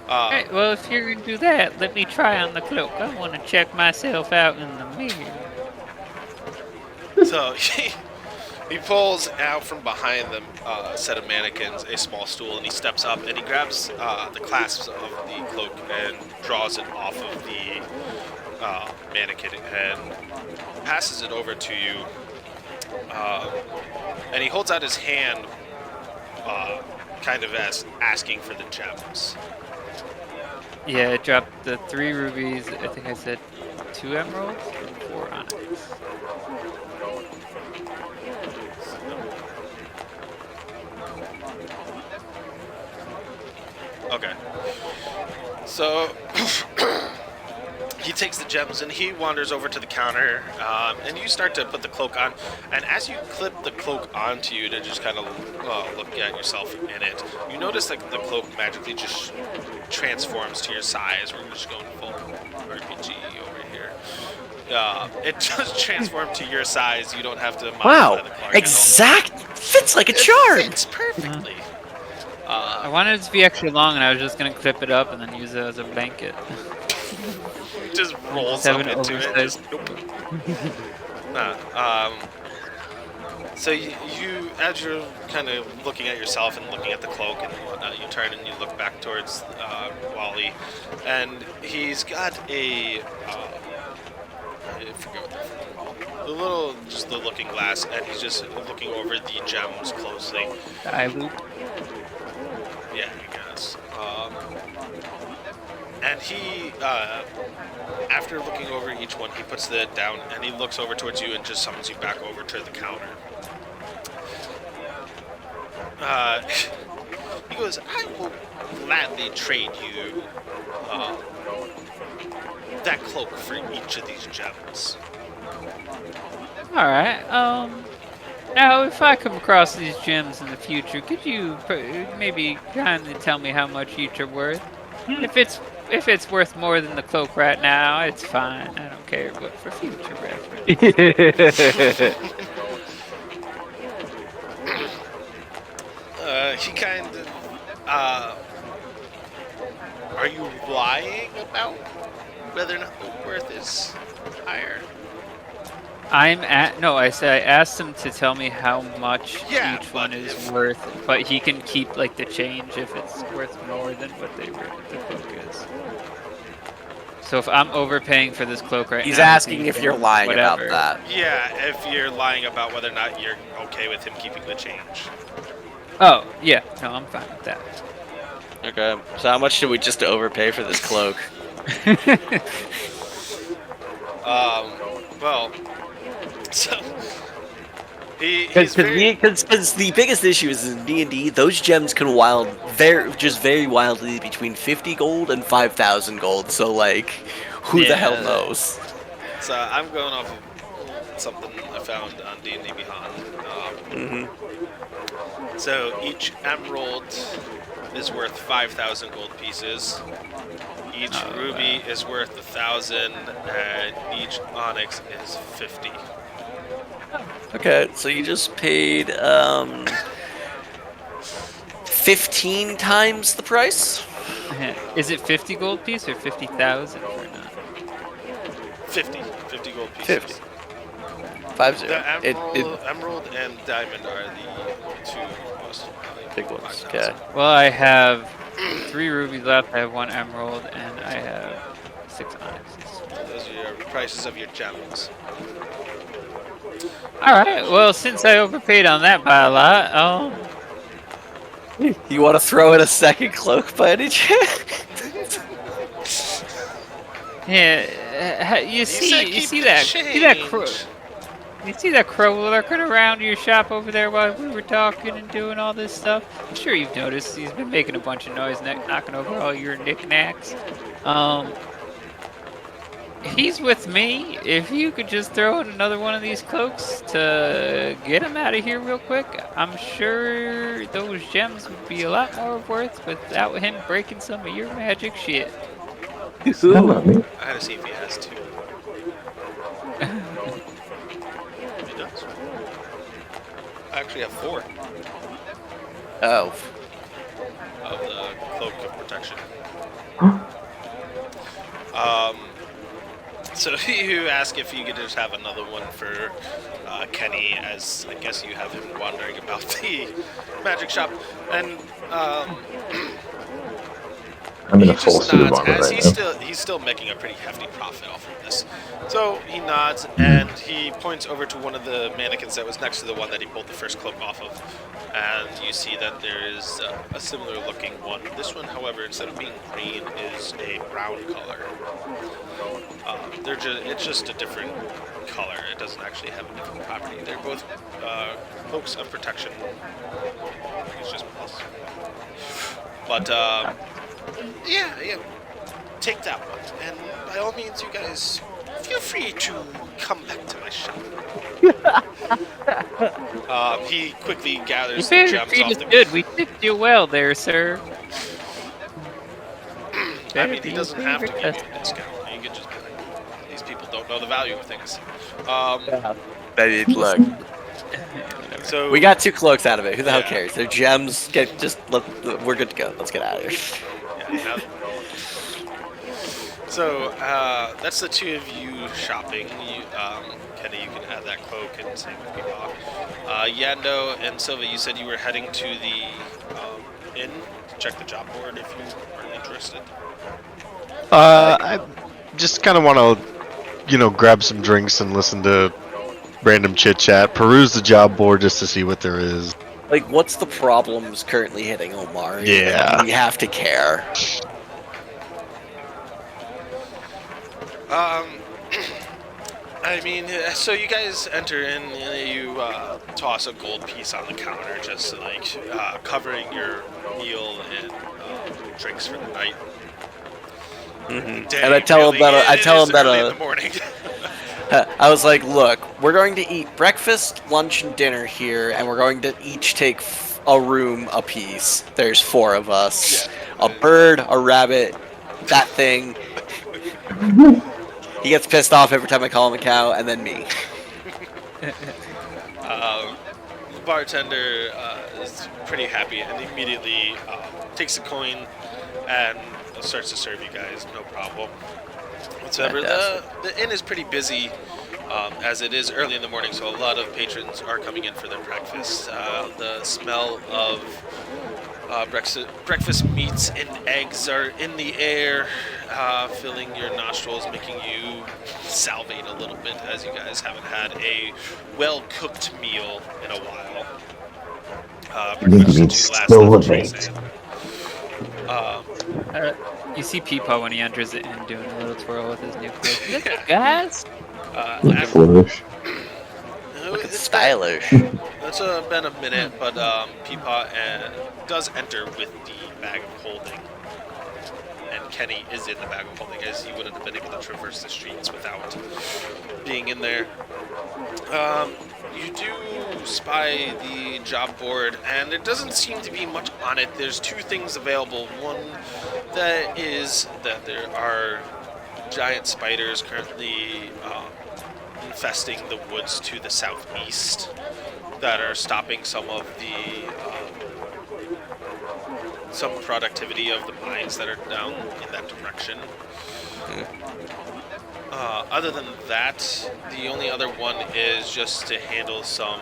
Alright, well, if you're gonna do that, let me try on the cloak. I want to check myself out in the mirror. So he pulls out from behind them a set of mannequins, a small stool, and he steps up and he grabs the clasps of the cloak and draws it off of the mannequin and passes it over to you. And he holds out his hand, kind of as asking for the gems. Yeah, I dropped the 3 rubies. I think I said 2 emeralds and 4 onyx. Okay. So he takes the gems and he wanders over to the counter, and you start to put the cloak on. And as you clip the cloak onto you to just kind of look at yourself in it, you notice that the cloak magically just transforms to your size. We're just going full RPG over here. It just transformed to your size. You don't have to modify Wow, the cloak. exact fits like a It charm. fits perfectly. I wanted it to be extra long, and I was just gonna clip it up and then use it as a blanket. Just rolls Just have up an into it. oversized- Just, nope. So you, as you're kind of looking at yourself and looking at the cloak and whatnot, you turn and you look back towards Wally, and he's got a I forget what they're called. The looking glass, and he's just looking over the gems closely. The eye loop. Yeah, I guess. And he, after looking over each one, he puts it down and he looks over towards you and just summons you back over to the counter. He goes, "I will gladly trade you that cloak for each of these gems." Alright, now if I come across these gems in the future, could you maybe kindly tell me how much each are worth? If it's worth more than the cloak right now, it's fine. I don't care, but for future reference. He kind of, are you lying about whether or not the worth is higher? No, I asked him to tell me how much Yeah, each one but is if- worth, but he can keep like the change if it's worth more than what the cloak is. So if I'm overpaying for this cloak right He's now, asking if you're lying whatever. about that. Yeah, if you're lying about whether or not you're okay with him keeping the change. Oh, yeah. No, I'm fine with that. Okay, so how much should we just overpay for this cloak? Well, so he's Because very... the biggest issue is in D&D, those gems can very wildly between 50 gold and 5,000 gold. So like, who the hell knows? So I'm going off of something I found on D&D Beyond. So each emerald is worth 5,000 gold pieces. Each ruby is worth 1,000, and each onyx is 50. Okay, so you just paid 15 times the price? Is it 50 gold piece or 50,000 or not? 50 gold pieces. 50. 50. The emerald and diamond are the two most Big ones, 5,000. okay. Well, I have 3 rubies left. I have 1 emerald, and I have 6 onyxes. So those are your prices of your gems. All right. Well, since I overpaid on that by a lot, You want to throw in a second cloak by any chance? yeah. You said see keep the that crow. change. You see that crow lurking around your shop over there while we were talking and doing all this stuff? I'm sure you've noticed he's been making a bunch of noise, knocking over all your knickknacks. He's with me. If you could just throw in another one of these cloaks to get him out of here real quick, I'm sure those gems would be a lot more worth without him breaking some of your magic shit. That's not me. I had to see if he has two. He does. I actually have 4 Oh. of the cloak of protection. So you ask if you could just have another one for Kenny, as I guess you have him wandering about the magic shop, and I'm in he a full just suit of nods armor as right now. he's still making a pretty hefty profit off of this. So he nods and he points over to one of the mannequins that was next to the one that he pulled the first cloak off of, and you see that there is a similar looking one. This one, however, instead of being green, is a brown color. It's just a different color. It doesn't actually have a different property. They're both cloaks of protection. I think it's just plus. But yeah, take that one, and by all means, you guys feel free to come back to my shop. He quickly gathers the Your gems feed off is the. good. We tipped you well there, sir. I mean, he doesn't have to give you a discount. He could just be like, these people don't know the value of things. Look, So we got 2 cloaks out of it. Who the hell Yeah. cares? They're gems. We're good to go. Let's get out of here. Yeah, so that's the 2 of you shopping. Kenny, you can add that cloak, and same with Peepaw. Yando and Silva, you said you were heading to the inn to check the job board if you are interested. I just kind of want to, grab some drinks and listen to random chit chat, peruse the job board just to see what there is. Like, what's the problems currently hitting Omar? Yeah. We have to care. I mean, so you guys enter in, and you toss a gold piece on the counter, just like covering your meal and drinks for the night. And I tell him that early in the morning. I was like, look, we're going to eat breakfast, lunch, and dinner here, and we're going to each take a room apiece. There's 4 of us. Yeah. A bird, a rabbit, that thing. He gets pissed off every time I call him a cow, and then me. The bartender is pretty happy and immediately takes a coin and starts to serve you guys, no problem whatsoever. The inn is pretty busy, as it is early in the morning, so a lot of patrons are coming in for their breakfast. The smell of breakfast meats and eggs are in the air, filling your nostrils, making you salivate a little bit, as you guys haven't had a well-cooked meal in a while. Pretty much since you last left Treesan. You see Peepaw when he enters it and doing a little twirl with his new clothes. Look at guys. Look flourish. Look at stylish. It's been a minute, but Peepaw does enter with the bag of holding. And Kenny is in the bag of holding, as he wouldn't have been able to traverse the streets without being in there. You do spy the job board, and there doesn't seem to be much on it. There's 2 things available. One that is that there are giant spiders currently infesting the woods to the southeast that are stopping some of the some productivity of the mines that are down in that direction. Other than that, the only other one is just to handle some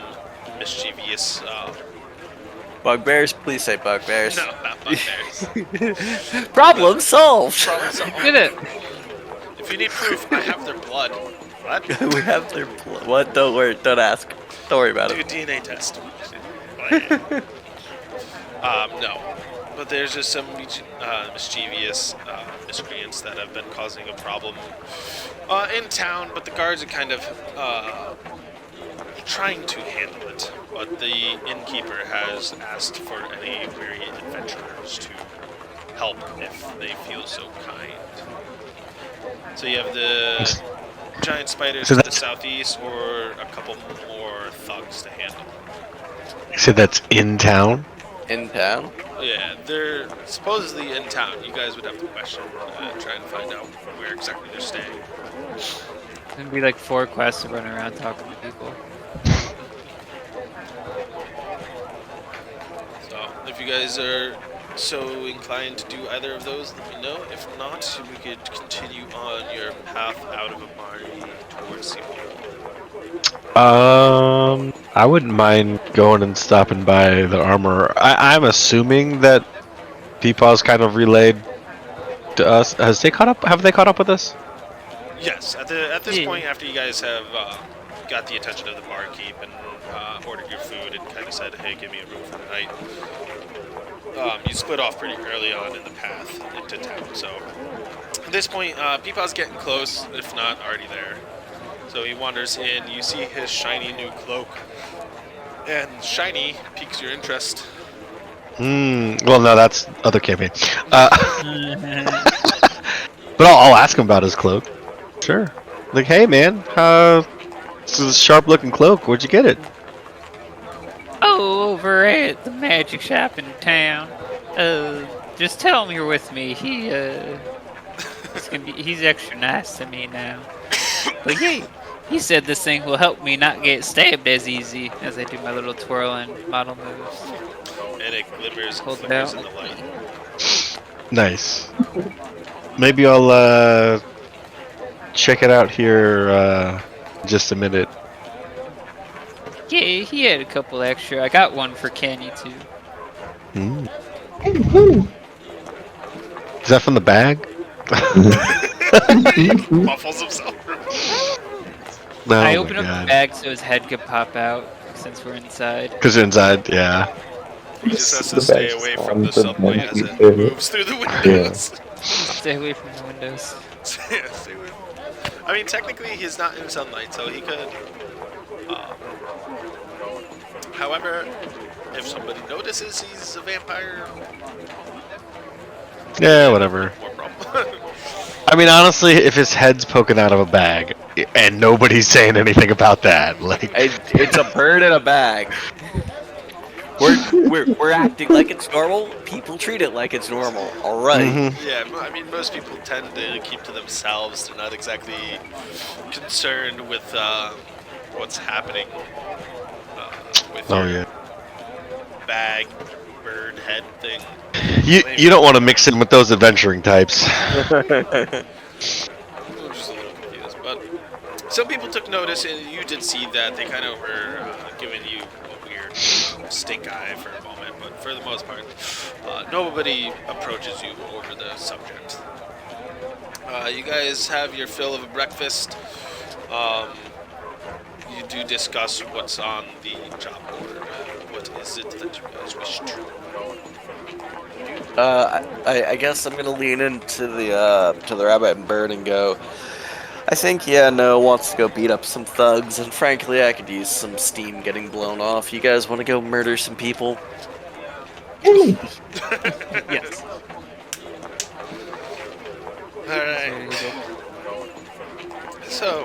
mischievous... Bugbears? Please say bugbears. No, not bugbears. Problem solved! Problem solved. Did it. If you need proof, I have their blood. What? We have their what? Don't worry. Don't ask. Don't worry about Do a it. DNA test. No. But there's just some mischievous miscreants that have been causing a problem in town, but the guards are kind of trying to handle it. But the innkeeper has asked for any weary adventurers to help if they feel so kind. So you have the giant spiders So to the that's- southeast, or a couple more thugs to handle. You said that's in town? In town. Yeah, they're supposedly in town. You guys would have to question, try and find out where exactly they're staying. It's gonna be like 4 quests to run around talking to people. So, if you guys are so inclined to do either of those, let me know. If not, we could continue on your path out of Amari towards Seapool. I wouldn't mind going and stopping by the armor. I'm assuming that Peepaw's kind of relayed to us. Have they caught up with us? Yes, at this Yeah. point, after you guys have got the attention of the barkeep and ordered your food and kind of said, "Hey, give me a room for the night," you split off pretty early on in the path into town. So at this point, Peepaw's getting close, if not already there. So he wanders in. You see his shiny new cloak, and shiny piques your interest. Well, no, that's other campaign. But I'll ask him about his cloak. Sure. Like, hey, man, this is a sharp-looking cloak. Where'd you get it? Oh, over at the magic shop in town. Just tell him you're with me. He's extra nice to me now. But yeah, he said this thing will help me not get stabbed as easy as I do my little twirling model moves. And it glimmers and Hold it flickers out. in the light. Nice. Maybe I'll check it out here just a minute. Yeah, he had a couple extra. I got one for Kenny too. Is that from the bag? Muffles himself. No, I my opened up the God. bag so his head could pop out since we're inside. Because you're inside, yeah. He just has to The stay bag's away on from the the subway bench as we it fit it. moves through the windows. Stay away from the windows. Yeah, stay away. I mean, technically, he's not in sunlight, so he could. However, if somebody notices he's a vampire, Yeah, whatever. more problem. I mean, honestly, if his head's poking out of a bag and nobody's saying anything about that, like, It's a bird in a bag. We're acting like it's normal. People treat it like it's normal. All right. mhm. Yeah, I mean, most people tend to keep to themselves. They're not exactly concerned with what's happening with Oh your yeah. bag, bird head thing. You don't want to mix in with those adventuring types. I'm just a little confused, but some people took notice, and you did see that they kind of were giving you a weird stink eye for a moment. But for the most part, nobody approaches you over the subject. You guys have your fill of a breakfast. You do discuss what's on the job board. What is it that you guys wish to? I guess I'm gonna lean into the rabbit and bird and go. I think Noah wants to go beat up some thugs, and frankly, I could use some steam getting blown off. You guys want to go murder some people? Yes. All right. So,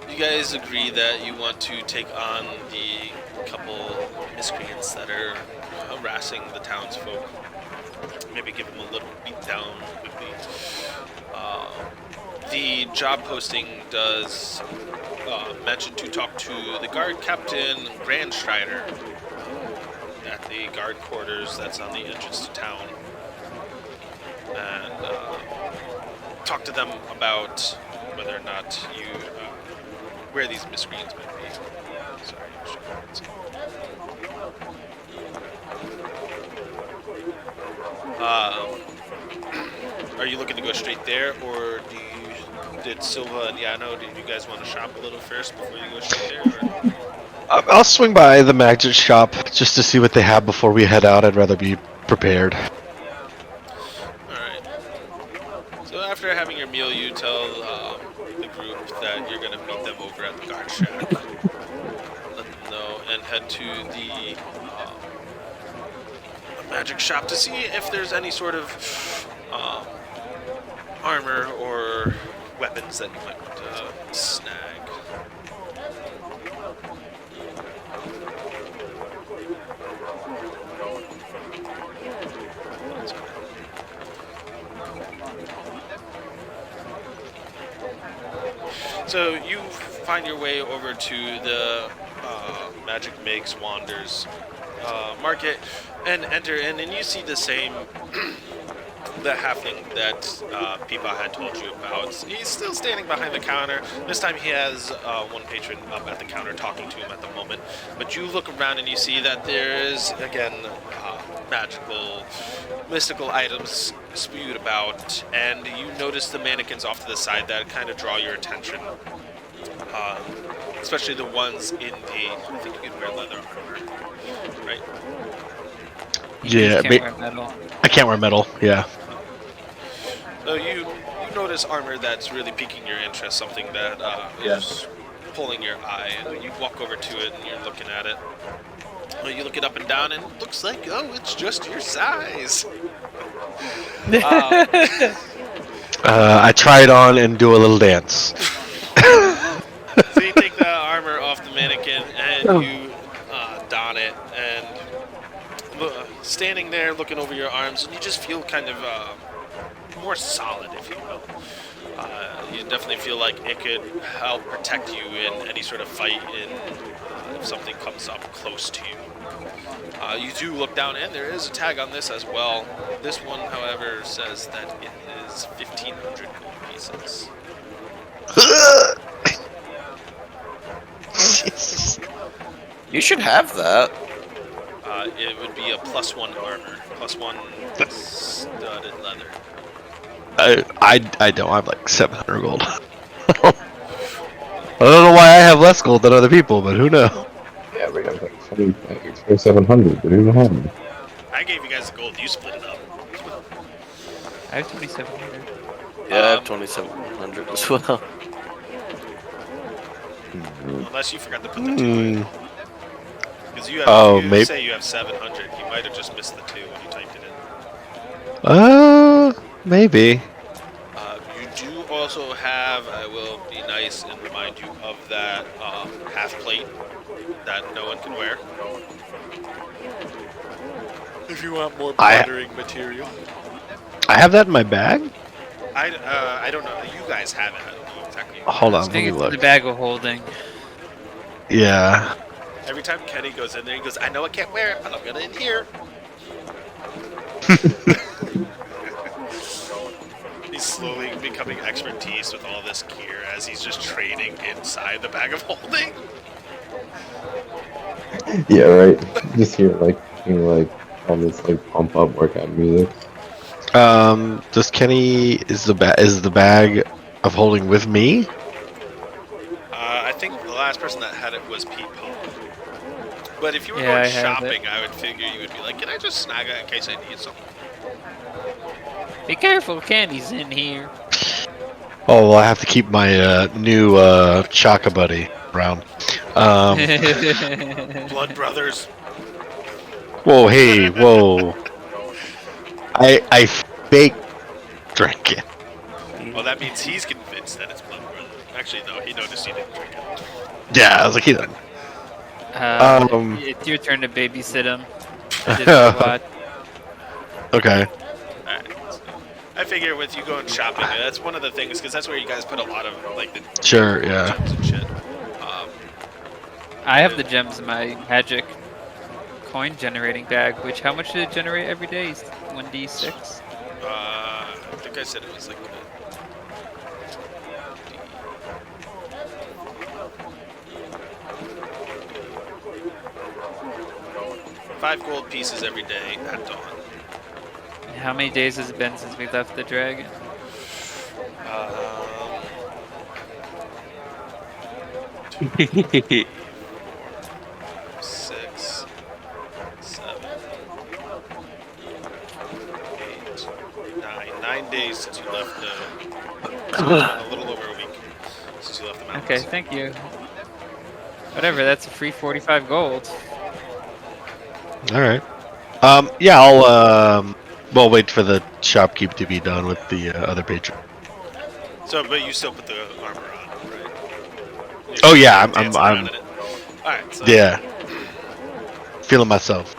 you guys agree that you want to take on the couple miscreants that are harassing the townsfolk. Maybe give them a little beat down quickly. The job posting does mention to talk to the guard captain Grand Strider at the guard quarters that's on the entrance to town, and talk to them about whether or not you where these miscreants might be. Sorry, I'm sure. are you looking to go straight there, or did Silva and Yano, did you guys want to shop a little first before you go straight there? Or? I'll swing by the magic shop just to see what they have before we head out. I'd rather be prepared. Alright. So after having your meal, you tell the group that you're going to meet them over at the guard shack. Let them know and head to the magic shop to see if there's any sort of armor or weapons that you might want to snag. So you find your way over to the Magic Makes Wanders market and enter in, and you see the same the halfling that Peepaw had told you about. He's still standing behind the counter. This time he has one patron up at the counter talking to him at the moment. But you look around and you see that there is, again, mystical items spewed about, and you notice the mannequins off to the side that kind of draw your attention. Especially the ones in the, I think you can wear leather armor, right? You can't wear metal. I can't wear metal, yeah. So you notice armor that's really piquing your interest, something that is pulling your eye, and you walk over to it and you're looking at it. Well, you look it up and down, and it looks like, oh, it's just your size. I try it on and do a little dance. So you take the armor off the mannequin and you don it, and standing there looking over your arms, and you just feel kind of more solid, if you will. You definitely feel like it could help protect you in any sort of fight if something comes up close to you. You do look down, and there is a tag on this as well. This one, however, says that it is 1,500 gold pieces. You should have that. It would be a +1 armor, +1 studded leather. I don't. I have like 700 gold. I don't know why I have less gold than other people, but who knows? Yeah, we have like 700, but who knows? I gave you guys the gold, you split it up. I have 2,700. Yeah, I have 2,700 as well. Unless you forgot to put the 2 in. Because you say you have 700, you might have just missed the 2 when you typed it in. Maybe. You do also have, I will be nice and remind you of that half plate that no one can wear. If you want more bladdering material. I have that in my bag? I don't know. You guys have it. I don't know exactly. Hold on, I let think me it's look. the bag of holding. Yeah. Every time Kenny goes in there, he goes, I know I can't wear it, but I'm gonna in here. He's slowly becoming expertise with all this gear as he's just trading inside the bag of holding. Yeah, right. Just hear like all this like pump up workout music. Does Kenny is the bag of holding with me? I think the last person that had it was Pete Paul. But if you were Yeah, going I have shopping, I would figure you would be like, can I just snag it in case I need something? Be careful, Candy's in here. Oh, well, I have to keep my new Chaka buddy around. Blood Brothers. Whoa, hey, whoa. I fake drink it. Well, that means he's convinced that it's Blood Brothers. Actually, no, he noticed he didn't drink it. Yeah, I was like, he doesn't. It's your turn to babysit him. I did my watch. Okay. Alright, so I figure with you going shopping, that's one of the things, because that's where you guys put a lot of, like, the Sure, yeah. gems and shit. I have the gems in my magic coin generating bag, which how much did it generate every day? 1d6? I think I said it was like 5 gold pieces every day at dawn. How many days has it been since we left the dragon? 2, 3, 4, 5, 6, 7, 8, 9. 9 days since you left the. So it's been a little over a week since you left the mountains. Okay, thank you. Whatever, that's a free 45 gold. All right. Yeah, I'll well wait for the shopkeep to be done with the other patron. So, but you still put the armor on, right? You're Oh yeah, dancing I'm around in it. All right. So, yeah, feeling myself.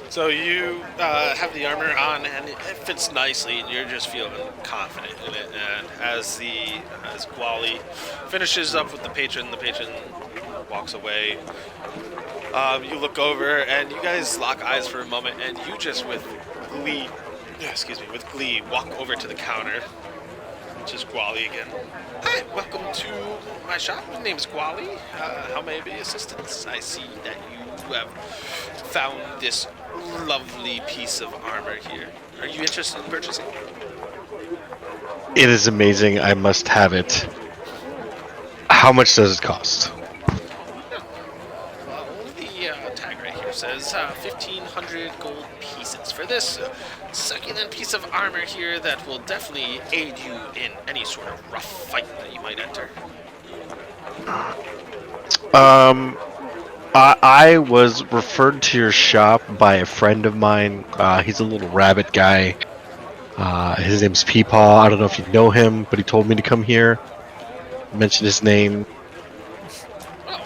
So you have the armor on, and it fits nicely, and you're just feeling confident in it. And as Gwali finishes up with the patron walks away. You look over, and you guys lock eyes for a moment, and you just with glee, walk over to the counter. Just Gwali again. Hi, welcome to my shop. My name's Gwali. How may I be of assistance? I see that you have found this lovely piece of armor here. Are you interested in purchasing? It is amazing. I must have it. How much does it cost? Well, the tag right here says 1,500 gold pieces for this succulent piece of armor here that will definitely aid you in any sort of rough fight that you might enter. I was referred to your shop by a friend of mine. He's a little rabbit guy. His name's Peepaw. I don't know if you know him, but he told me to come here. Mention his name. Well,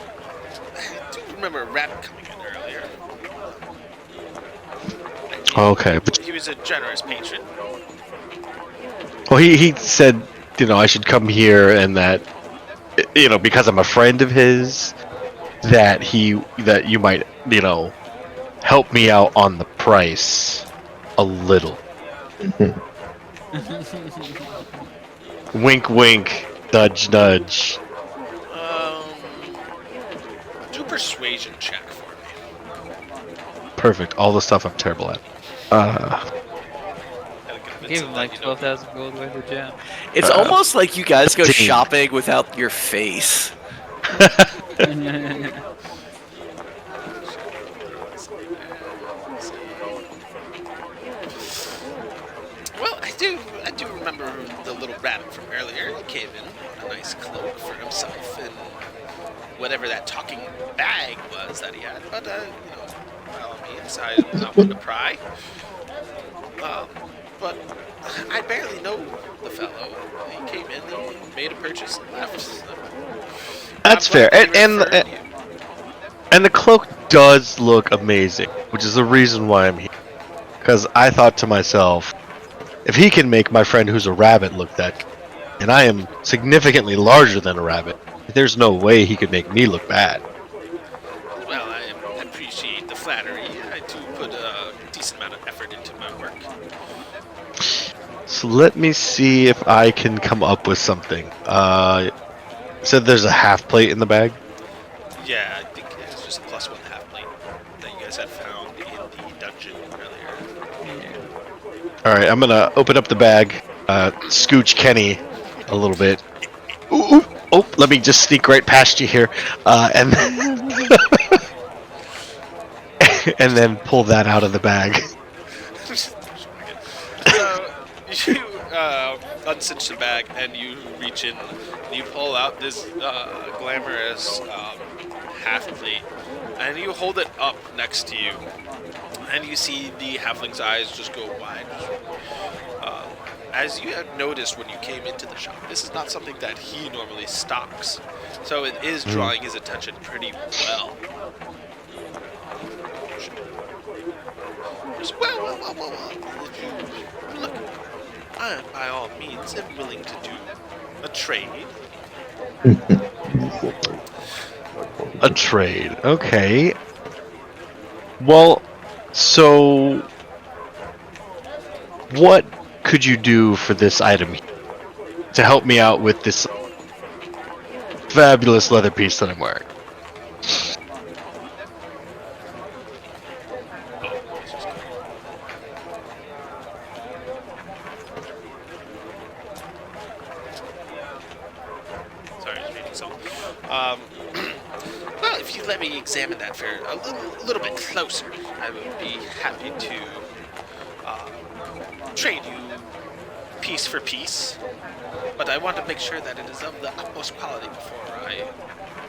I do remember a rabbit coming in earlier. Okay, but He was a generous patron. well, he said, I should come here, and that, because I'm a friend of his, that you might, help me out on the price a little. Wink, wink, nudge, nudge. Do a persuasion check for me. Perfect. All the stuff I'm terrible at. Gotta convince Gave him that like you know. 12,000 gold worth of gem. It's almost like you guys go 15. shopping without your face. Well, I do remember the little rabbit from earlier. He came in, bought a nice cloak for himself and whatever that talking bag was that he had. But by all means, I'm not one to pry. But I barely know the fellow. He came in, he made a purchase, and left. So That's I'm fair. glad he And referred you. and the cloak does look amazing, which is the reason why I'm here. Because I thought to myself, if he can make my friend who's a rabbit look that good, and I am significantly larger than a rabbit, there's no way he could make me look bad. Well, I appreciate the flattery. I do put a decent amount of effort into my work. So let me see if I can come up with something. Said there's a half plate in the bag. Yeah, I think it was just a +1 half plate that you guys had found in the dungeon earlier. All right, I'm gonna open up the bag, scooch Kenny a little bit. Ooh, ooh, oh, let me just sneak right past you here, and and then pull that out of the bag. So you uncinch the bag and you reach in and you pull out this glamorous half plate and you hold it up next to you and you see the halfling's eyes just go wide. As you had noticed when you came into the shop, this is not something that he normally stocks, so it is drawing his attention pretty well. Well. Look, I, by all means, am willing to do a trade. A trade, okay. Well, so what could you do for this item to help me out with this fabulous leather piece that I'm wearing? Oh, Jesus So, well, if you let me examine that for a little bit closer, I would be happy to trade you piece for piece. But I want to make sure that it is of the utmost quality before I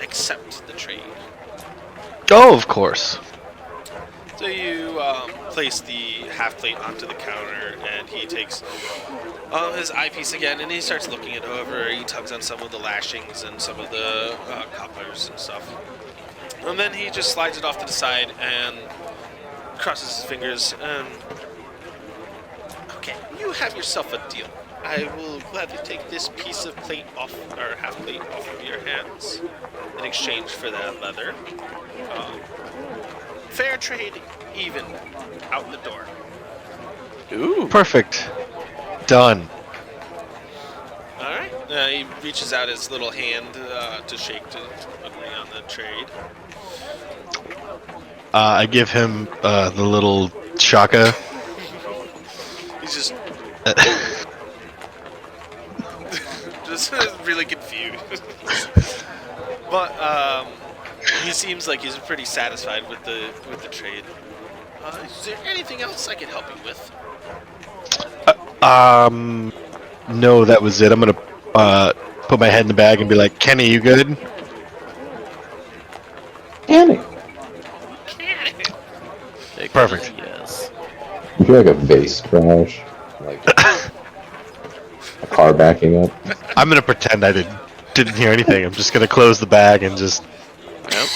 accept the trade. Oh, of course. So you place the half plate onto the counter, and he takes his eyepiece again, and he starts looking it over. He tugs on some of the lashings and some of the couplers and stuff. And then he just slides it off to the side and crosses his fingers. Okay, you have yourself a deal. I will gladly take this piece of plate off, or half plate off of your hands in exchange for that leather. Fair trade, even, out the door. Ooh. Perfect. Done. Alright. He reaches out his little hand to shake to agree on the trade. I give him the little shaka. He's just really confused. But he seems like he's pretty satisfied with the trade. Is there anything else I can help you with? No, that was it. I'm gonna put my head in the bag and be like, Kenny, you good? Damn it. Perfect. Yes. I feel like a bass crash, like a car backing up. I'm gonna pretend I didn't hear anything. I'm just gonna close the bag and just. Yep.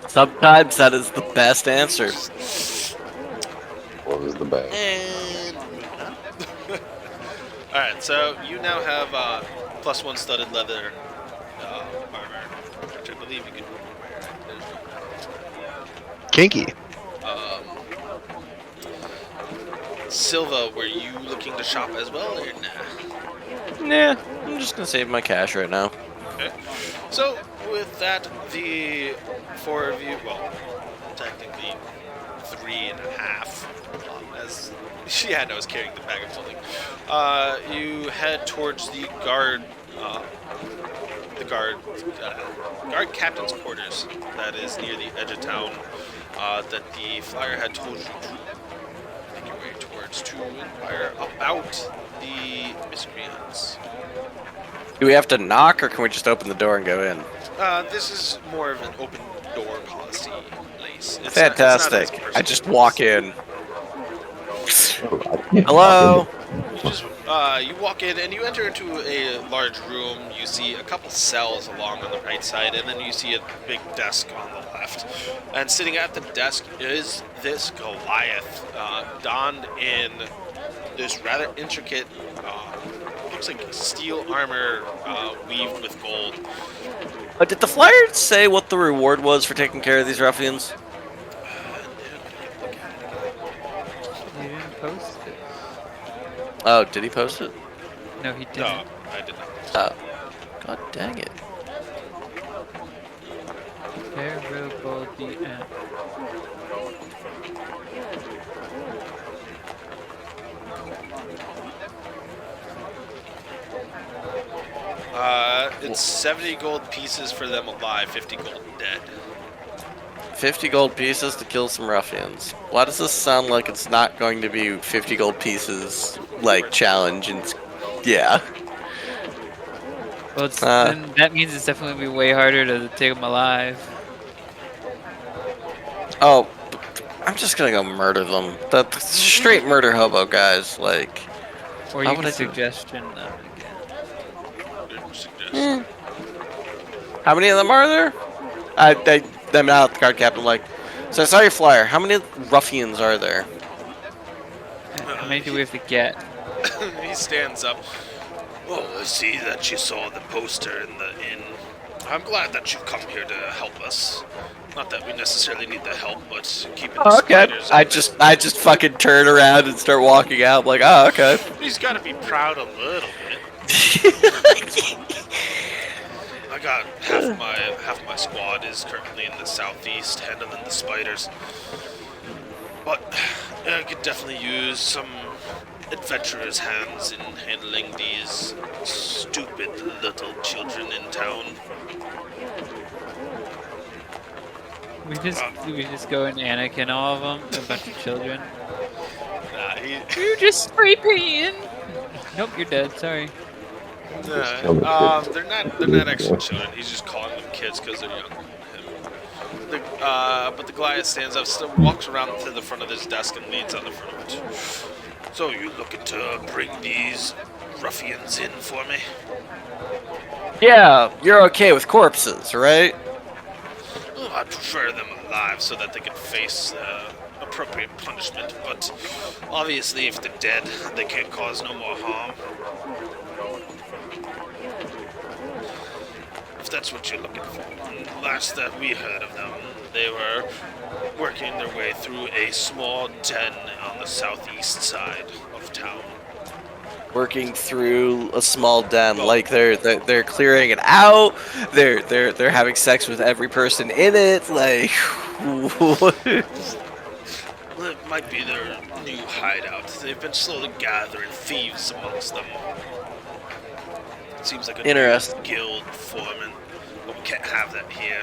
Sometimes that is the best answer. What was the bag? And alright, so you now have +1 studded leather armor, which I believe you can wear. There's no Kinky. Silva, were you looking to shop as well, or nah? Nah, I'm just gonna save my cash right now. Okay. So, with that, the 4 of you, well, technically 3.5, as I was carrying the bag of holding, you head towards the guard captain's quarters that is near the edge of town that the flyer had told you to make your way towards to inquire about the miscreants. Do we have to knock, or can we just open the door and go in? This is more of an open door policy place. It's Fantastic. Not as personal. I just walk in. Oh, I can't Hello? You walk in and you enter into a large room. You see a couple cells along on the right side, and then you see a big desk on the left. And sitting at the desk is this Goliath, donned in this rather intricate, looks like steel armor weaved with gold. Did the flyer say what the reward was for taking care of these ruffians? He didn't post it. Oh, did he post it? No, he didn't. No, I did not. Oh. God dang it. Terrible DM. It's 70 gold pieces for them alive, 50 gold dead. 50 gold pieces to kill some ruffians. Why does this sound like it's not going to be 50 gold pieces, like, challenge? And yeah. Well, then that means it's definitely gonna be way harder to take them alive. Oh, I'm just gonna go murder them. That's straight murder hobo, guys. Like, Or How you would can I do it? suggestion them again. Good suggestion. how many of them are there? I'm out. The guard captain, like, so I saw your flyer. How many ruffians are there? How many do we have to get? He stands up. Well, I see that you saw the poster in the inn. I'm glad that you've come here to help us. Not that we necessarily need the help, but keeping the Okay. spiders I out just fucking turn around and start walking out. Like, oh, okay. there. He's got to be proud a little bit. I got half of my squad is currently in the southeast, handling the spiders. But I could definitely use some adventurers' hands in handling these stupid little children in town. We just go and Anakin all of them, a bunch of children. You just spray painting. Nope, you're dead. Sorry. Just kill the kids. They're not actually children. He's just calling them kids because they're younger than him. But the Goliath stands up, still walks around to the front of this desk and leans on the front of it. So you looking to bring these ruffians in for me? Yeah, you're okay with corpses, right? Oh, I prefer them alive so that they can face appropriate punishment. But obviously, if they're dead, they can't cause no more harm. If that's what you're looking for. Last that we heard of them, they were working their way through a small den on the southeast side of town. Working through a small den, like they're clearing it out. They're having sex with every person in it. Like, what? Well, it might be their new hideout. They've been slowly gathering thieves amongst them. It seems like a new guild forming, but we can't have that here.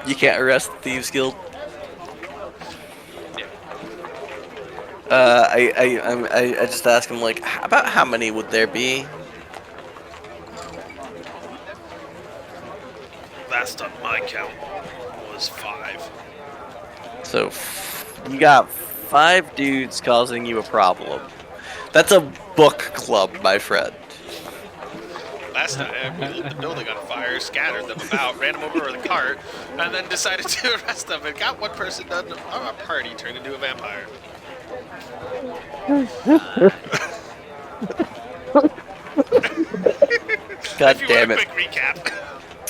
You can't arrest the Thieves Guild. Yeah. I just ask him, like, about how many would there be? Last on my count was 5. So you got 5 dudes causing you a problem. That's a book club, my friend. Last time, we lit the building on fire, scattered them about, ran them over with a cart, and then decided to arrest them and got one person done. Our party turned into a vampire. God damn it. If you want a quick recap.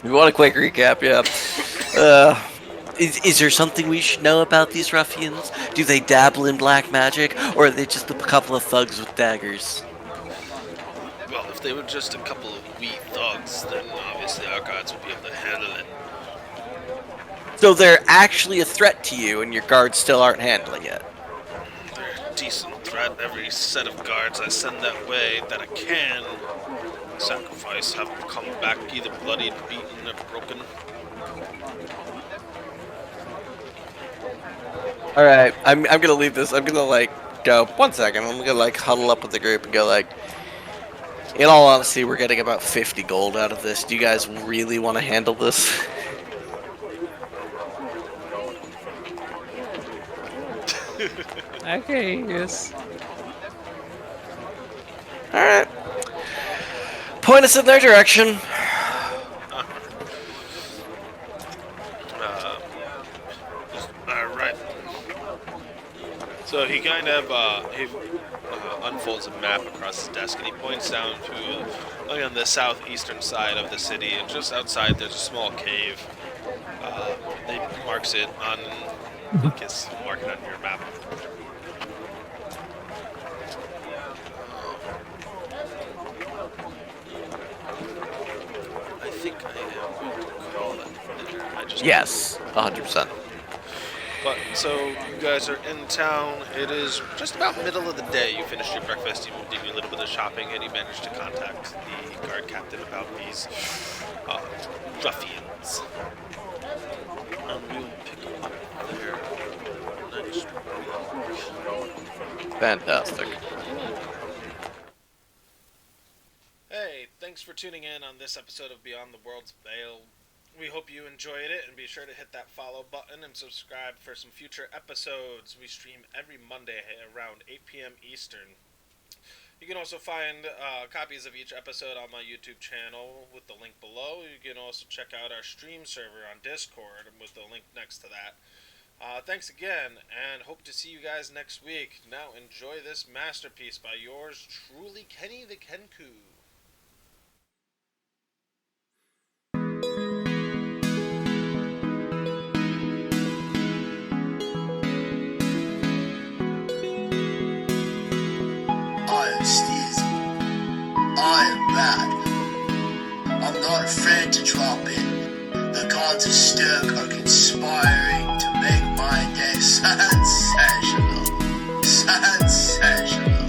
You want a quick recap, yeah. Is there something we should know about these ruffians? Do they dabble in black magic, or are they just a couple of thugs with daggers? Well, if they were just a couple of wee thugs, then obviously our guards would be able to handle it. So they're actually a threat to you, and your guards still aren't handling it? They're a decent threat. Every set of guards I send that way that I can sacrifice have come back either bloodied, beaten, or broken. Alright, I'm gonna leave this. I'm gonna, like, go. 1 second. I'm gonna, like, huddle up with the group and go, like, in all honesty, we're getting about 50 gold out of this. Do you guys really want to handle this? Okay, yes. Alright. Point us in their direction. Alright. So he kind of unfolds a map across his desk and he points down to on the southeastern side of the city, and just outside there's a small cave. He marks it on, I guess, mark it on your map. I think I am going to call it there. Yes, 100%. But so you guys are in town. It is just about middle of the day. You finished your breakfast. You did a little bit of shopping, and you managed to contact the guard captain about these ruffians. And we'll pick up there next week. Fantastic. Hey, thanks for tuning in on this episode of Beyond the World's Veil. We hope you enjoyed it, and be sure to hit that follow button and subscribe for some future episodes. We stream every Monday around 8 p.m. Eastern. You can also find copies of each episode on my YouTube channel with the link below. You can also check out our stream server on Discord with the link next to that. Thanks again, and hope to see you guys next week. Now enjoy this masterpiece by yours truly, Kenny the Kenku. I am bad. I'm not afraid to drop in. The gods of Stirk are conspiring to make my day sensational. Sensational.